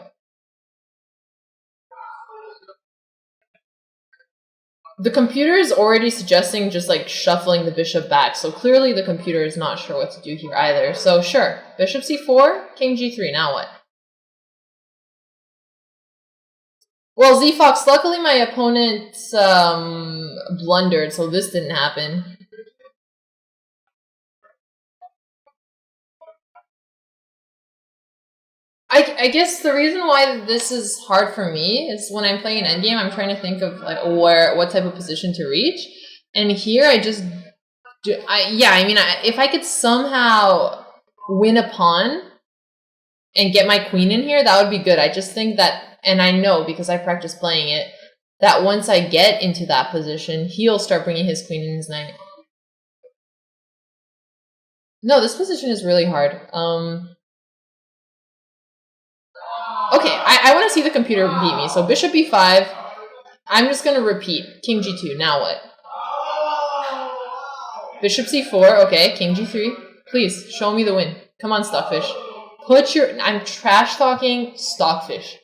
Speaker 1: The computer is already suggesting just like shuffling the bishop back, so clearly the computer is not sure what to do here either. So sure, bishop c4, king g3, now what? Well, Z-Fox, luckily my opponent blundered, so this didn't happen. I guess the reason why this is hard for me is when I'm playing an endgame, I'm trying to think of like what type of position to reach, and here I just do. If I could somehow win a pawn and get my queen in here, that would be good. I just think that, and I know because I practice playing it, that once I get into that position, he'll start bringing his queen and his knight. No, this position is really hard. Okay, I want to see the computer beat me. So bishop e5. I'm just going to repeat. King g2. Now what? Bishop c4. Okay, king g3. Please, show me the win. Come on, Stockfish. I'm trash talking Stockfish.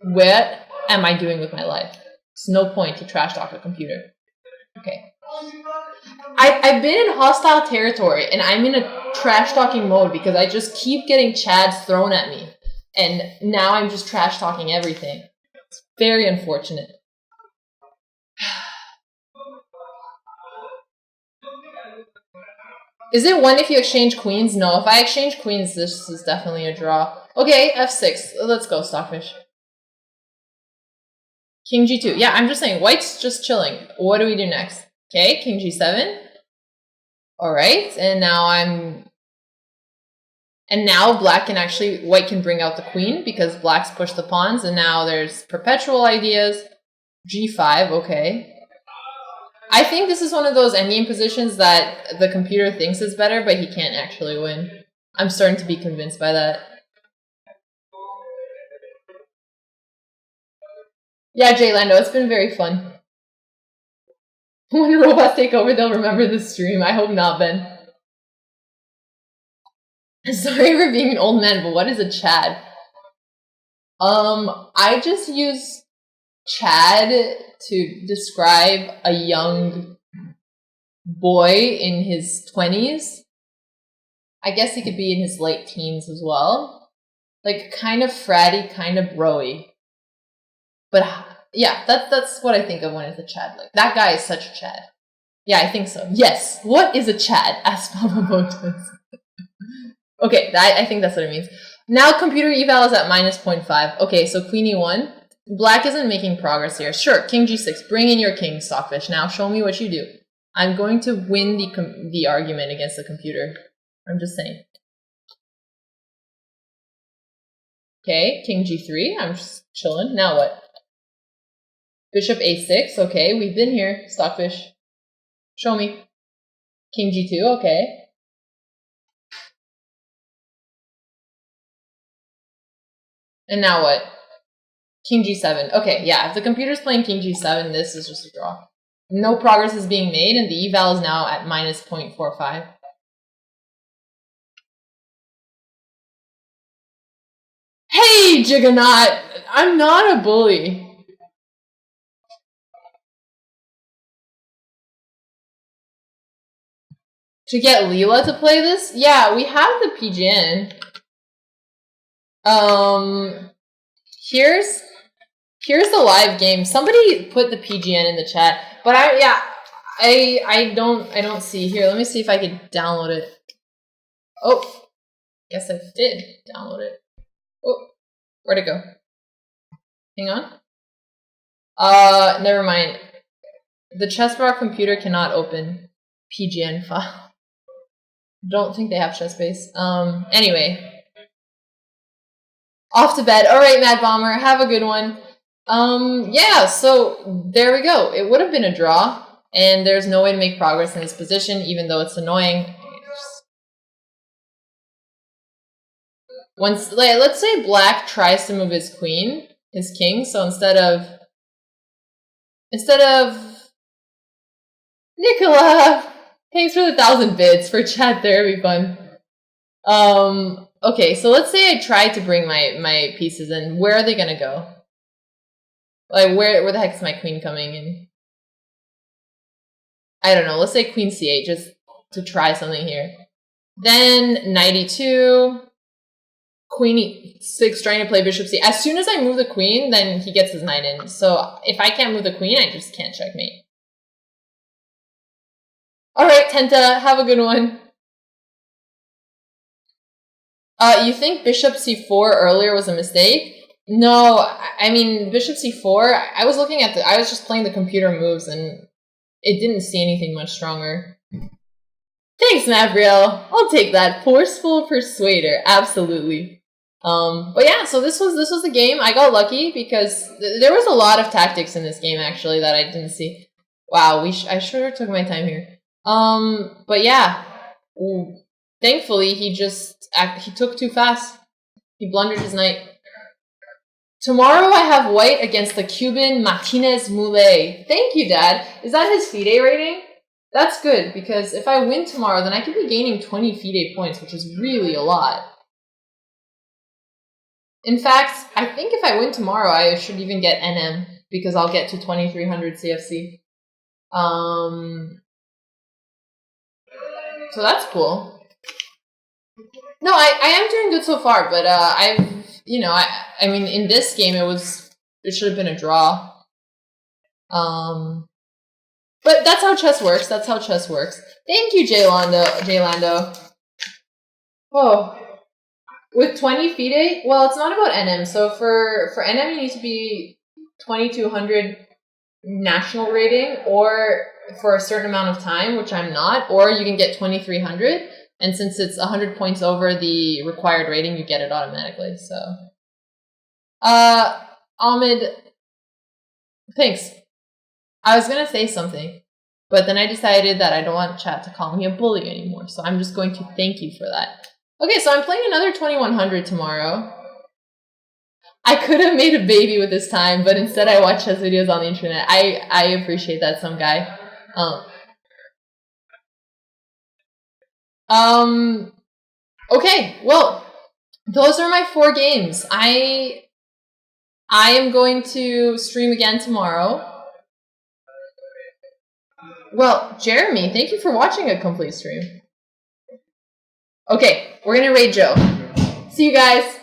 Speaker 1: What am I doing with my life? There's no point to trash talk a computer. Okay. I've been in hostile territory, and I'm in a trash talking mode because I just keep getting chads thrown at me. And now I'm just trash talking everything. It's very unfortunate. Is it one if you exchange queens? No, if I exchange queens, this is definitely a draw. Okay, f6. Let's go, Stockfish. King g2. Yeah, I'm just saying, white's just chilling. What do we do next? Okay, king g7. Alright, and now black can white can bring out the queen because black's pushed the pawns, and now there's perpetual ideas. g5, okay. I think this is one of those endgame positions that the computer thinks is better, but he can't actually win. I'm starting to be convinced by that. Yeah, Jay Lando, it's been very fun. When robots take over, they'll remember this stream. I hope not, Ben. Sorry for being an old man, but what is a Chad? I just use Chad to describe a young boy in his 20s. I guess he could be in his late teens as well. Like, kind of fratty, kind of bro-y. But, yeah, that's what I think of when it's a Chad. Like, that guy is such a Chad. Yeah, I think so. Yes, what is a Chad? Ask Papa Botas. Okay, I think that's what it means. Now computer eval is at -0.5. Okay, so queen e1. Black isn't making progress here. Sure, king g6. Bring in your king, Stockfish. Now show me what you do. I'm going to win the argument against the computer. I'm just saying. Okay, king g3. I'm just chilling. Now what? Bishop a6. Okay, we've been here, Stockfish. Show me. King g2. Okay. And now what? King g7. Okay, yeah, if the computer's playing king g7, this is just a draw. no progress is being made, and the eval is now at minus 0.45. Hey, Juggernaut! I'm not a bully. To get Leela to play this? Yeah, we have the PGN. Here's the live game. Somebody put the PGN in the chat, but I don't see here. Let me see if I can download it. Oh, yes, I did download it. Oh, where'd it go? Hang on. Never mind. The Chessbrah computer cannot open PGN file. Don't think they have Chessbase. Anyway. Off to bed. Alright, Mad Bomber, have a good one. Yeah, so there we go. It would have been a draw, and there's no way to make progress in this position, even though it's annoying. Once, let's say Black tries to move his queen, his king, so instead of Nicola, thanks for the 1,000 bits for chat therapy fun. Okay, so let's say I try to bring my pieces in. Where are they gonna go? Like, where the heck is my queen coming in? I don't know. Let's say queen c8 just to try something here. Then knight e2, queen e6 trying to play bishop c. As soon as I move the queen, then he gets his knight in. So if I can't move the queen, I just can't checkmate. Alright, Tenta, have a good one. You think bishop c4 earlier was a mistake? No, I mean, bishop c4, I was looking at I was just playing the computer moves and it didn't see anything much stronger. Thanks, Mavriel. I'll take that. Forceful persuader, absolutely. But yeah, so this was the game. I got lucky because there was a lot of tactics in this game actually that I didn't see. Wow, I sure took my time here. But yeah, thankfully he took too fast. He blundered his knight. Tomorrow I have white against the Cuban Martinez Moulet. Thank you, Dad. Is that his FIDE rating? That's good, because if I win tomorrow, then I could be gaining 20 FIDE points, which is really a lot. In fact, I think if I win tomorrow, I should even get NM, because I'll get to 2300 CFC. So that's cool. No, I am doing good so far, but I mean, in this game, it should have been a draw. But that's how chess works. That's how chess works. Thank you, Jay Lando. Oh, with 20 FIDE, well, it's not about NM. So for NM, you need to be 2200 national rating, or for a certain amount of time, which I'm not, or you can get 2300. And since it's 100 points over the required rating, you get it automatically. So, Ahmed, thanks. I was gonna say something, but then I decided that I don't want chat to call me a bully anymore. So I'm just going to thank you for that. Okay, so I'm playing another 2100 tomorrow. I could have made a baby with this time, but instead I watch chess videos on the internet. I appreciate that, some guy. Okay, well, those are my 4 games. I am going to stream again tomorrow. Well, Jeremy, thank you for watching a complete stream. Okay, we're gonna raid Joe. See you guys.